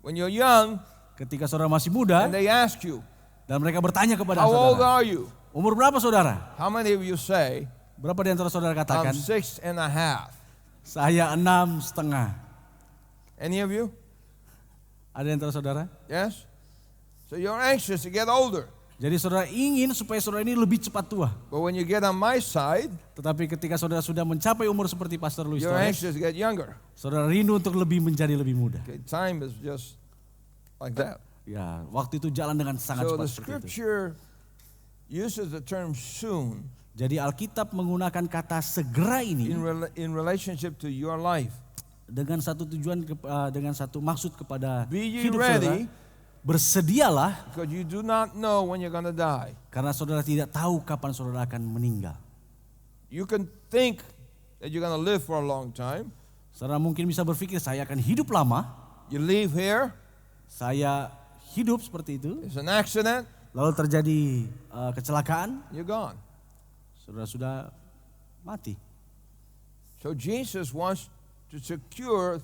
When you're young Ketika saudara masih muda and they ask you, dan mereka bertanya kepada how old saudara, are you? umur berapa saudara? How many of you say, Berapa di antara saudara I'm katakan, 6.5? saya 6,5. Any of you? Ada di antara saudara? Yes? So you're anxious to get older. Jadi saudara ingin supaya saudara ini lebih cepat tua. But when you get on my side, Tetapi ketika saudara sudah mencapai umur seperti Pastor Luis you're Torres, anxious to get younger. saudara rindu untuk menjadi lebih muda. Okay, time is just like that. Ya, waktu itu jalan dengan sangat So cepat the seperti itu. scripture uses the term soon Jadi Alkitab menggunakan kata segera ini in relationship to your life. dengan satu tujuan, dengan satu maksud kepada Be ye hidup saudara. ready, Bersedialah because you do not know when you're going to die. karena saudara tidak tahu kapan saudara akan meninggal. You can think that you're going to live for a long time. Saudara mungkin bisa berpikir saya akan hidup lama, You leave here, saya hidup seperti itu, it's an accident, lalu terjadi kecelakaan, you're gone. saudara sudah mati. So Jesus wants to secure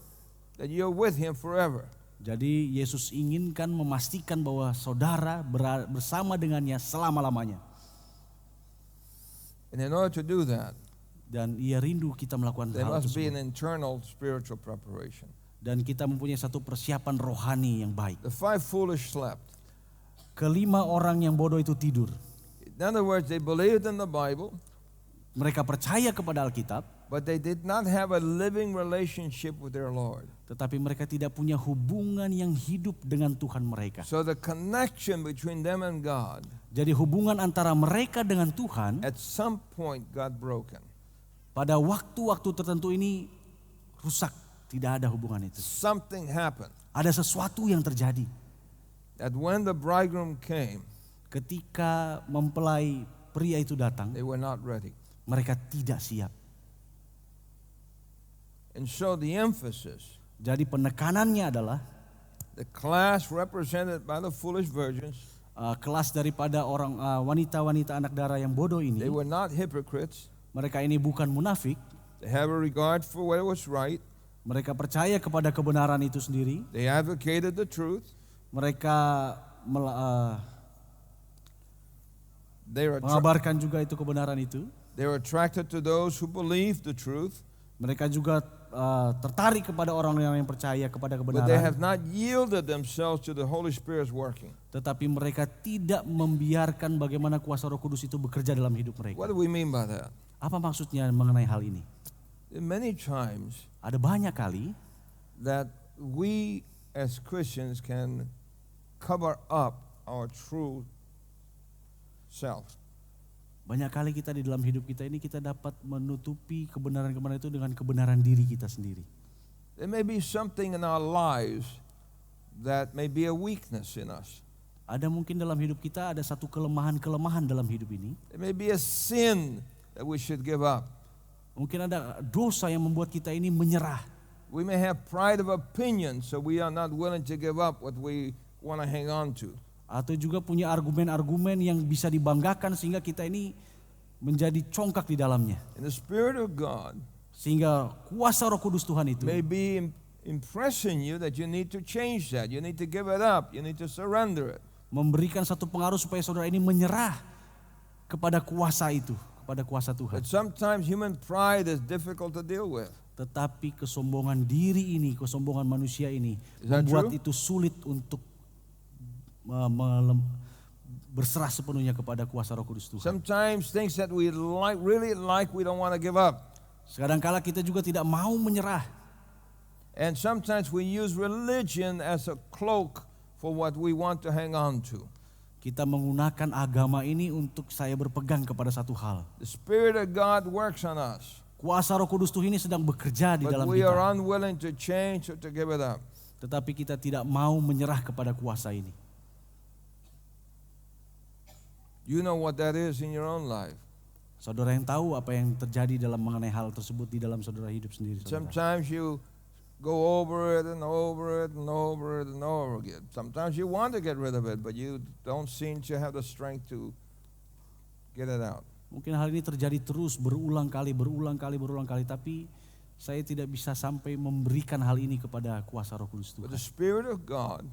that you're with him forever. Jadi Yesus inginkan memastikan bahwa saudara bersama dengannya selama-lamanya. And in order to do that, Dan ia rindu kita melakukan there hal must be an tersebut. internal spiritual preparation. Dan kita mempunyai satu persiapan rohani yang baik. The 5 foolish slept. Kelima orang yang bodoh itu tidur. In other words, they believed in the Bible, Mereka percaya kepada Alkitab, but they did not have a living relationship with their Lord. tetapi mereka tidak punya hubungan yang hidup dengan Tuhan mereka. So the connection between them and God, Jadi hubungan antara mereka dengan Tuhan at some point got broken. pada waktu-waktu tertentu ini rusak, tidak ada hubungan itu. Something happened Ada sesuatu yang terjadi that when the bridegroom came, ketika mempelai pria itu datang, they were not ready. mereka tidak siap. And so the emphasis, Jadi penekanannya adalah the class represented by the foolish virgins, kelas daripada orang wanita-wanita anak darah yang bodoh they ini. were not hypocrites. Mereka ini bukan munafik. They have a regard for what was right. Mereka percaya kepada kebenaran itu sendiri. They advocated the truth. Mereka They were mengabarkan juga itu kebenaran itu. attracted to those who believed the truth, Mereka juga tertarik kepada orang-orang yang percaya kepada but they have kebenaran. not yielded themselves to the Holy Spirit's working. Tetapi mereka tidak membiarkan bagaimana kuasa Roh Kudus itu bekerja dalam hidup mereka. What do we mean by that? Apa maksudnya mengenai hal ini? Many times Ada banyak kali that we as Christians can cover up our true self. Banyak kali kita di dalam hidup kita ini kita dapat menutupi kebenaran-kebenaran itu dengan kebenaran diri kita sendiri. There may be something in our lives that may be a weakness in us. Ada mungkin dalam hidup kita ada satu kelemahan-kelemahan dalam hidup ini. There may be a sin that we should give up. Mungkin ada dosa yang membuat kita ini menyerah. We may have pride of opinion, so we are not willing to give up what we want to hang on to. Atau juga punya argumen-argumen yang bisa dibanggakan sehingga kita ini menjadi congkak di dalamnya. And the Spirit of God Sehingga kuasa Roh Kudus Tuhan itu may be impressing you that you need to change that. You need to give it up. You need to surrender it. memberikan satu pengaruh supaya saudara ini menyerah kepada kuasa itu, kepada kuasa Tuhan. But sometimes human pride is difficult to deal with. Tetapi kesombongan diri ini, kesombongan manusia ini Is that membuat true? itu sulit untuk berserah sepenuhnya kepada kuasa Roh Kudus Tuhan. Sometimes things that we really like, we don't want to give up. Kadang-kala kita juga tidak mau menyerah. And sometimes we use religion as a cloak for what we want to hang on to. Kita menggunakan agama ini untuk saya berpegang kepada satu hal. The Spirit of God works on us, Kuasa Roh Kudus Tuhan ini sedang bekerja di but dalam we are kita. unwilling to change or to give it up. Tetapi kita tidak mau menyerah kepada kuasa ini. You know what that is in your own life. Saudara yang tahu apa yang terjadi dalam mengenai hal tersebut di dalam saudara hidup sendiri. Saudara. Sometimes you go over it and over it and over it and over again. Sometimes you want to get rid of it, but you don't seem to have the strength to get it out. Mungkin hal ini terjadi terus berulang kali, tapi saya tidak bisa sampai memberikan hal ini kepada kuasa Roh Kudus But Tuhan. the Spirit of God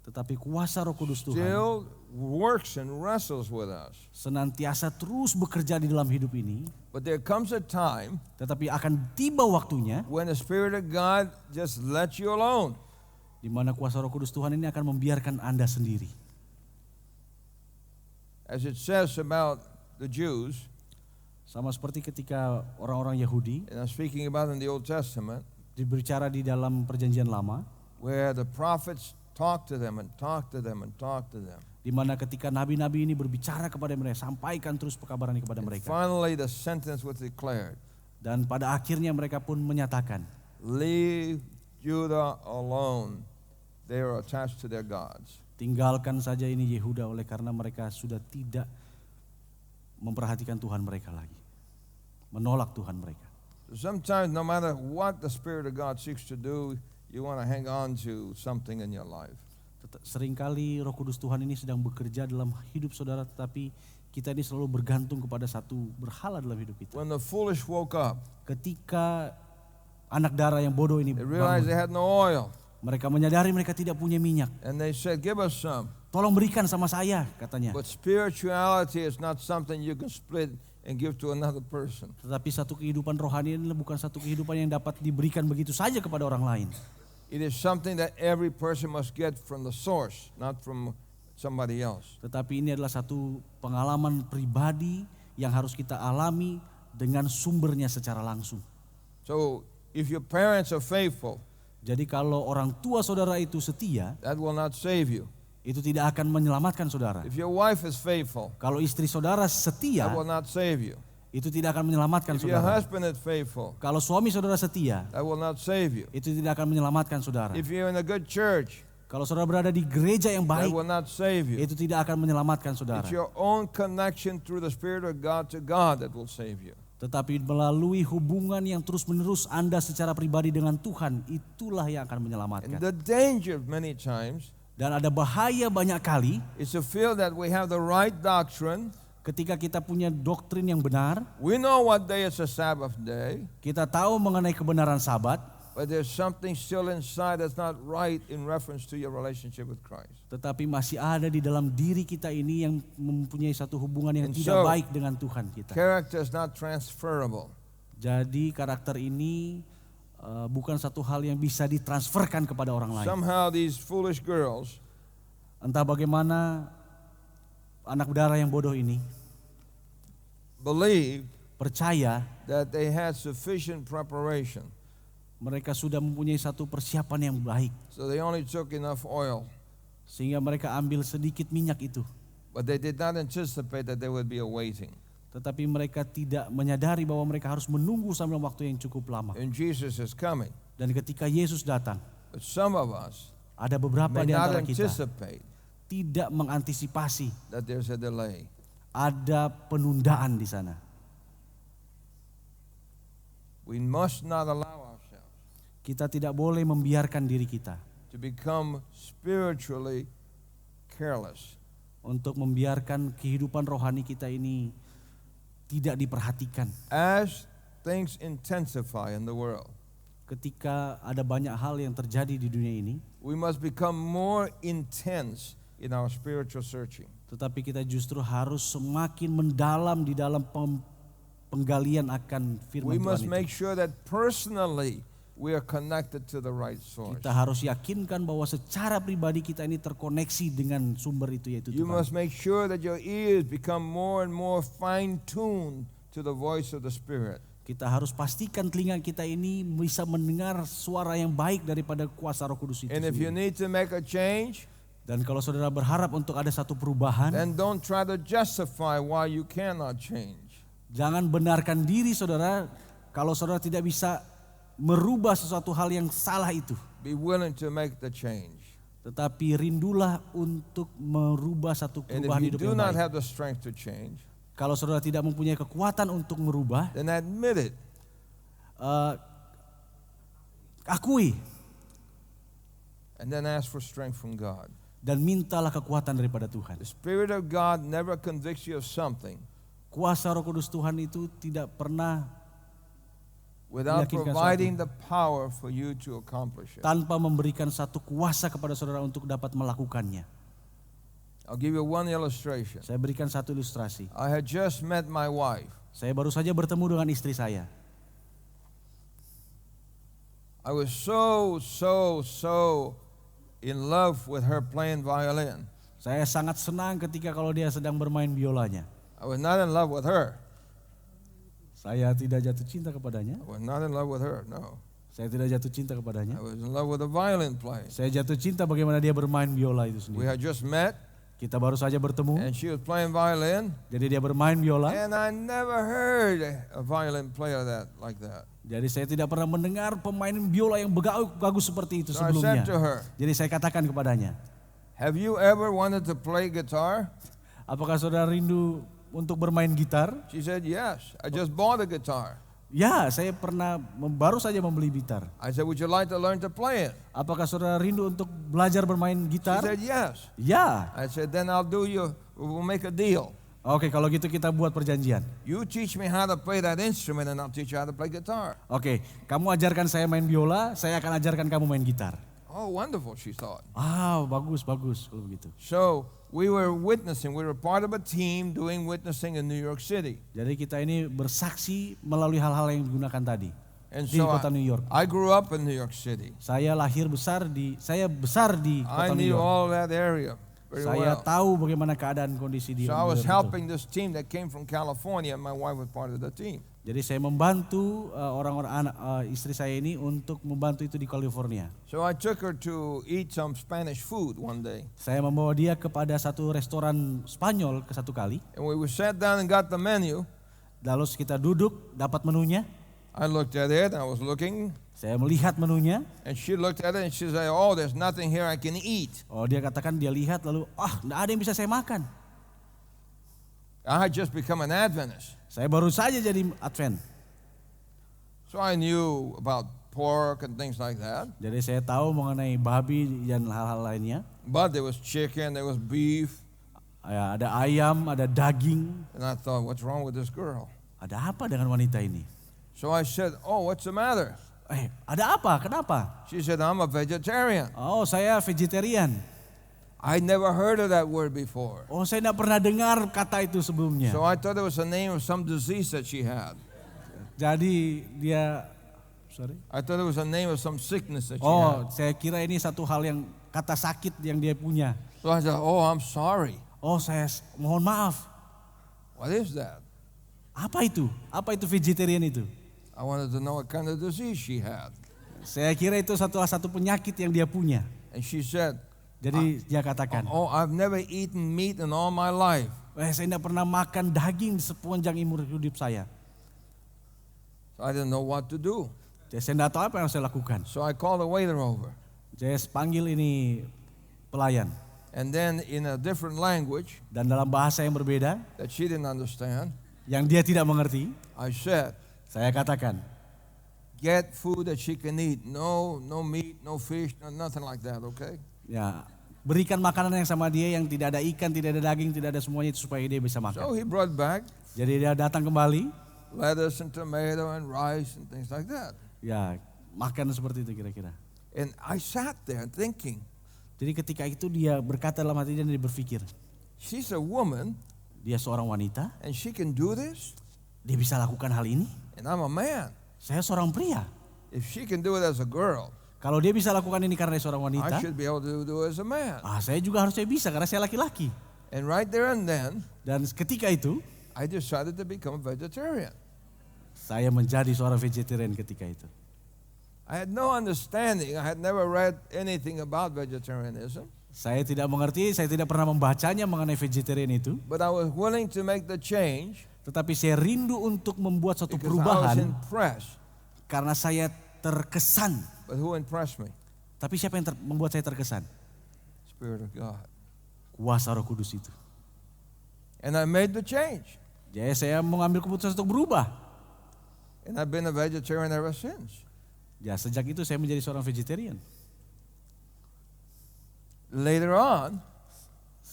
Tetapi kuasa Roh Kudus Tuhan still works and wrestles with us. senantiasa terus bekerja di dalam hidup ini. But there comes a time Tetapi akan tiba waktunya when the Spirit of God just lets you alone. di mana kuasa Roh Kudus Tuhan ini akan membiarkan Anda sendiri. As it says about the Jews, Sama seperti ketika orang-orang Yahudi and I'm speaking about in the Old Testament, berbicara di dalam perjanjian lama, where the prophets talk to them and talk to them and talk to them. di mana ketika nabi-nabi ini berbicara kepada mereka, sampaikan terus pekabaran kepada And mereka. finally the sentence was declared, Dan pada akhirnya mereka pun menyatakan, leave Judah alone. They are attached to their gods. tinggalkan saja ini Yehuda oleh karena mereka sudah tidak memperhatikan Tuhan mereka lagi. Menolak Tuhan mereka. So sometimes no matter what the Spirit of God seeks to do, you want to hang on to something in your life. Seringkali Roh Kudus Tuhan ini sedang bekerja dalam hidup saudara, tetapi kita ini selalu bergantung kepada satu berhala dalam hidup kita. When the foolish woke up, Ketika anak darah yang bodoh ini they realized they bangun, had no oil. mereka menyadari mereka tidak punya minyak. And they said, give us some. Tolong berikan sama saya, katanya. But spirituality is not something you can split and give to another person. Tetapi satu kehidupan rohani ini bukan satu kehidupan yang dapat diberikan begitu saja kepada orang lain. It is something that every person must get from the source, not from somebody else. Tetapi ini adalah satu pengalaman pribadi yang harus kita alami dengan sumbernya secara langsung. So if your parents are faithful, Jadi kalau orang tua saudara itu setia, that will not save you. itu tidak akan menyelamatkan saudara. If your wife is faithful, Kalau istri saudara setia, that will not save you. itu tidak akan menyelamatkan If your saudara. husband is faithful, Kalau suami saudara setia, that will not save you. itu tidak akan menyelamatkan saudara. If you're in a good church, Kalau saudara berada di gereja yang that baik, will not save you. itu tidak akan menyelamatkan saudara. It's your own connection through the Spirit of God to God that will save you. Tetapi melalui hubungan yang terus-menerus Anda secara pribadi dengan Tuhan, itulah yang akan And menyelamatkan. the danger many times Dan ada bahaya banyak kali is to feel that we have the right doctrine. ketika kita punya doktrin yang benar, We know what day is a Sabbath day, kita tahu mengenai kebenaran Sabat, but there's something still inside that's not right in reference to your relationship with Christ. tetapi masih ada di dalam diri kita ini yang mempunyai satu hubungan yang And tidak so, baik dengan Tuhan kita. Character is not transferable. Jadi karakter ini bukan satu hal yang bisa ditransferkan kepada orang lain. Somehow these foolish girls Entah bagaimana anak darah yang bodoh ini believed percaya that they had sufficient preparation. mereka sudah mempunyai satu persiapan yang baik, So they only took enough oil, sehingga mereka ambil sedikit minyak itu. but they did not anticipate that there would be a waiting. Tetapi mereka tidak menyadari bahwa mereka harus menunggu sampai waktu yang cukup lama. And Jesus is coming. Dan ketika Yesus datang, But some of us ada beberapa may di not antara kita anticipate tidak mengantisipasi that there's a delay. ada penundaan di sana. We must not allow ourselves Kita tidak boleh membiarkan diri kita to become spiritually careless. untuk membiarkan kehidupan rohani kita ini tidak diperhatikan. As things intensify in the world, Ketika ada banyak hal yang terjadi di dunia ini, we must become more intense in our spiritual searching. tetapi kita justru harus semakin mendalam di dalam penggalian akan We firman must Tuhan make itu. sure that personally we are connected to the right source. Kita harus yakinkan bahwa secara pribadi kita ini terkoneksi dengan sumber itu, yaitu You Tuhan. must make sure that your ears become more and more fine-tuned to the voice of the Spirit. Kita harus pastikan telinga kita ini bisa mendengar suara yang baik daripada kuasa Roh Kudus itu And if you sendiri. need to make a change, Dan kalau saudara berharap untuk ada satu perubahan, then don't try to justify why you cannot change. jangan benarkan diri saudara kalau saudara tidak bisa merubah sesuatu hal yang salah itu. Be willing to make the change. Tetapi rindulah untuk merubah satu And if perubahan you hidup do yang not baik. have the strength to change, Kalau saudara tidak mempunyai kekuatan untuk merubah, then admit it. Akui And then ask for strength from God. dan mintalah kekuatan daripada Tuhan. The Spirit of God never convicts you of something Kuasa Roh Kudus Tuhan itu tidak pernah without meyakinkan providing the power for you to accomplish it. tanpa memberikan satu kuasa kepada saudara untuk dapat melakukannya. I'll give you one illustration. Saya berikan satu ilustrasi. I had just met my wife. Saya baru saja bertemu dengan istri saya. I was so in love with her playing violin. Saya sangat senang ketika kalau dia sedang bermain biolanya. I was not in love with her. Saya tidak jatuh cinta kepadanya. I was not in love with her, no. Saya tidak jatuh cinta I kepadanya. was in love with the violin playing. Saya jatuh cinta bagaimana dia bermain biola itu We sendiri. had just met, Kita baru saja bertemu, and she was playing violin, jadi dia bermain biola. and I never heard a violin player like that. Jadi saya tidak pernah mendengar pemain biola yang bagus seperti itu So I sebelumnya. said to her, Jadi saya katakan kepadanya, have you ever wanted to play guitar? apakah saudara rindu untuk bermain gitar? She said, yes. I just bought a guitar. Ya, saya baru saja membeli gitar. I said, would you like to learn to play it? Apakah saudara rindu untuk belajar bermain She gitar? said, yes. Ya. I said, then we'll make a deal. Oke, kalau gitu kita buat perjanjian. You teach me how to play that instrument and I'll teach you how to play guitar. Oke, kamu ajarkan saya main biola, saya akan ajarkan kamu main gitar. Oh, wonderful, she thought. Bagus kalau begitu. So we were witnessing. We were part of a team doing witnessing in New York City. Jadi kita ini bersaksi melalui hal-hal yang digunakan tadi And di so kota New York. I grew up in New York City. Saya besar di I kota New knew York. all that area very Saya well. tahu bagaimana keadaan kondisi di So I New was York itu. helping this team that came from California, and my wife was part of the team. Jadi saya membantu istri saya ini untuk membantu itu di California. So I took her to eat some Spanish food one day. Saya membawa dia kepada satu restoran Spanyol satu kali. And we sat down and got the menu. Lalu kita duduk, dapat menunya. I looked at it, I was looking, Saya melihat menunya. and she looked at it and she said, oh, there's nothing here I can eat. Dia katakan dia lihat lalu, nggak ada yang bisa saya makan. I had just become an Adventist. Saya baru saja jadi Advent. So I knew about pork and things like that. Jadi saya tahu mengenai babi dan hal-hal lainnya. But there was chicken, there was beef. Ya, ada ayam, ada daging. And I thought, what's wrong with this girl? Ada apa dengan wanita ini? So I said, oh, what's the matter? Ada apa? Kenapa? She said, I'm a vegetarian. Saya vegetarian. I never heard of that word before. Saya tidak pernah dengar kata itu sebelumnya. So I thought it was the name of some disease that she had. Jadi I thought it was the name of some sickness that she had. saya kira ini satu hal yang kata sakit yang dia punya. So I said, oh, I'm sorry. Saya mohon maaf. What is that? Apa itu? Apa itu vegetarian itu? I wanted to know what kind of disease she had. Saya kira itu satu penyakit yang dia punya. And she said, Jadi dia katakan, oh, I've never eaten meat in all my life. saya tidak pernah makan daging sepanjang umur hidup saya. So I didn't know what to do. Jadi saya tidak tahu apa yang saya lakukan. So I called the waiter over. Saya panggil ini pelayan. And then in a different language Dan dalam bahasa yang berbeda, that she didn't understand, yang dia tidak mengerti, I said, saya katakan, get food that she can eat. No meat, no fish, nothing like that, okay? ya berikan makanan yang sama dia yang tidak ada ikan, tidak ada daging, tidak ada semuanya itu supaya dia bisa So makan. he brought back Jadi dia datang kembali, lettuce and tomato and rice and things like that. ya makan seperti itu kira-kira. And I sat there thinking, Jadi ketika itu dia berkata dalam hatinya dan dia berpikir, she's a woman dia seorang wanita, and she can do this, dia bisa lakukan hal ini. and I'm a man. Saya seorang pria. If she can do it as a girl, Kalau dia bisa lakukan ini karena dia seorang I wanita, should be able to do it as a man. saya juga harusnya bisa karena saya laki-laki. And right there and then, Dan ketika itu, I decided to become a vegetarian. saya menjadi seorang vegetarian ketika itu. I had no understanding. I had never read anything about vegetarianism. Saya tidak mengerti, saya tidak pernah membacanya mengenai vegetarian itu. But I was willing to make the change Tetapi saya rindu untuk membuat suatu because I was perubahan impressed. karena saya terkesan. But who impressed me? Tapi siapa yang membuat saya terkesan? Spirit of God. Kuasa Roh Kudus itu. And I made the change. Jadi saya mengambil keputusan untuk berubah. And I've been a vegetarian ever since. Ya sejak itu saya menjadi seorang vegetarian. Later on,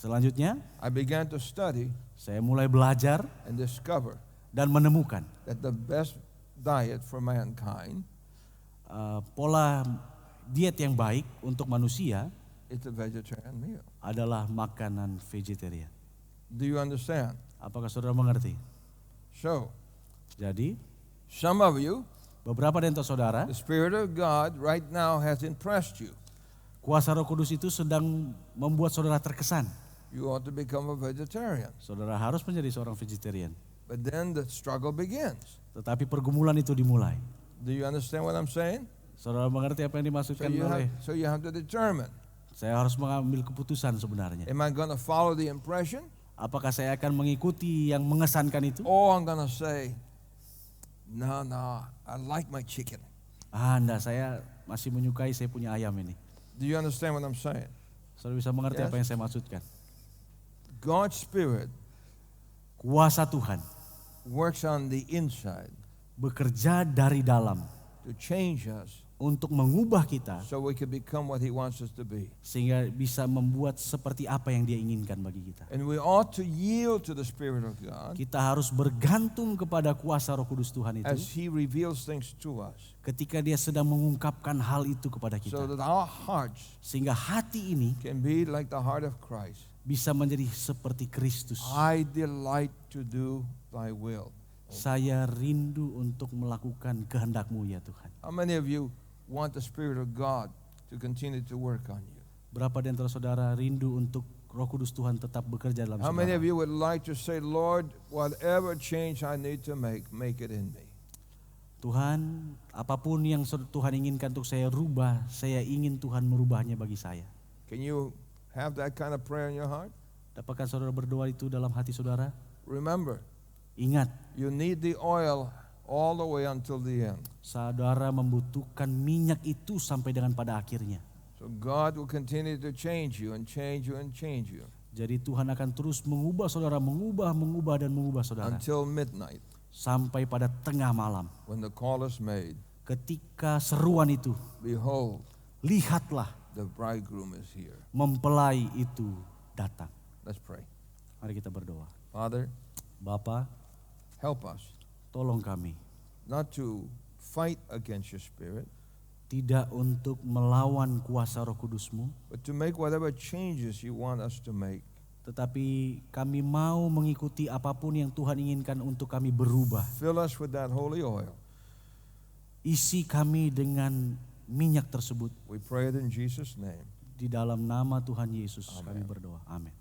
Selanjutnya, I began to study saya mulai belajar and discover dan menemukan that the best diet for mankind pola diet yang baik untuk manusia is the vegetarian meal. adalah makanan vegetarian. Do you understand? Apakah saudara mengerti? So, Jadi, some of you, beberapa dari antara saudara, the Spirit of God right now has impressed you. kuasa Roh Kudus itu sedang membuat saudara terkesan. You ought to become a vegetarian. Saudara harus menjadi seorang vegetarian. But then the struggle begins. Tetapi pergumulan itu dimulai. Do you understand what I'm saying? Saudara mengerti apa yang dimaksudkan oleh? So you have to determine, Saya harus mengambil keputusan sebenarnya. am I going to follow the impression? Apakah saya akan mengikuti yang mengesankan itu? Or I'm going to say, no, I like my chicken. Enggak, saya masih menyukai saya punya ayam ini. Do you understand what I'm saying? Saudara bisa mengerti Yes. apa yang saya maksudkan? God's Spirit Kuasa Tuhan works on the inside bekerja dari dalam to change us untuk mengubah kita so we can become what He wants us to be. sehingga bisa membuat seperti apa yang Dia inginkan bagi kita. And we ought to yield to the Spirit of God Kita harus bergantung kepada kuasa Roh Kudus Tuhan as itu He reveals things to us, ketika Dia sedang mengungkapkan hal itu kepada so kita. that our hearts Sehingga hati ini can be like the heart of Christ. bisa menjadi seperti Kristus. I delight to do Thy will. Saya rindu untuk melakukan kehendak-Mu ya Tuhan. How many of you want the Spirit of God to continue to work on you? Berapa di antara saudara rindu untuk Roh Kudus Tuhan tetap bekerja dalam How many saudara? of you would like to say, Lord, whatever change I need to make it in me? Tuhan, apapun yang Tuhan inginkan untuk saya rubah, saya ingin Tuhan merubahnya bagi saya. Can you have that kind of prayer in your heart? Dapatkah saudara berdoa itu dalam hati saudara? Remember, Ingat, you need the oil all the way until the end. saudara membutuhkan minyak itu sampai dengan pada akhirnya. So God will continue to change you and change you and change you Jadi Tuhan akan terus mengubah saudara, mengubah dan mengubah saudara. until midnight Sampai pada tengah malam. when the call is made. Ketika seruan itu, Behold, lihatlah the bridegroom is here. mempelai itu datang. Let's pray. Mari kita berdoa. Father, Bapa, help us tolong kami not to fight against your Spirit, tidak untuk melawan kuasa Roh Kudus-Mu, but to make whatever changes you want us to make. tetapi kami mau mengikuti apapun yang Tuhan inginkan untuk kami berubah. Fill us with that holy oil. Isi kami dengan minyak tersebut. We pray it in Jesus' name. Di dalam nama Tuhan Yesus Amen. kami berdoa. Amin.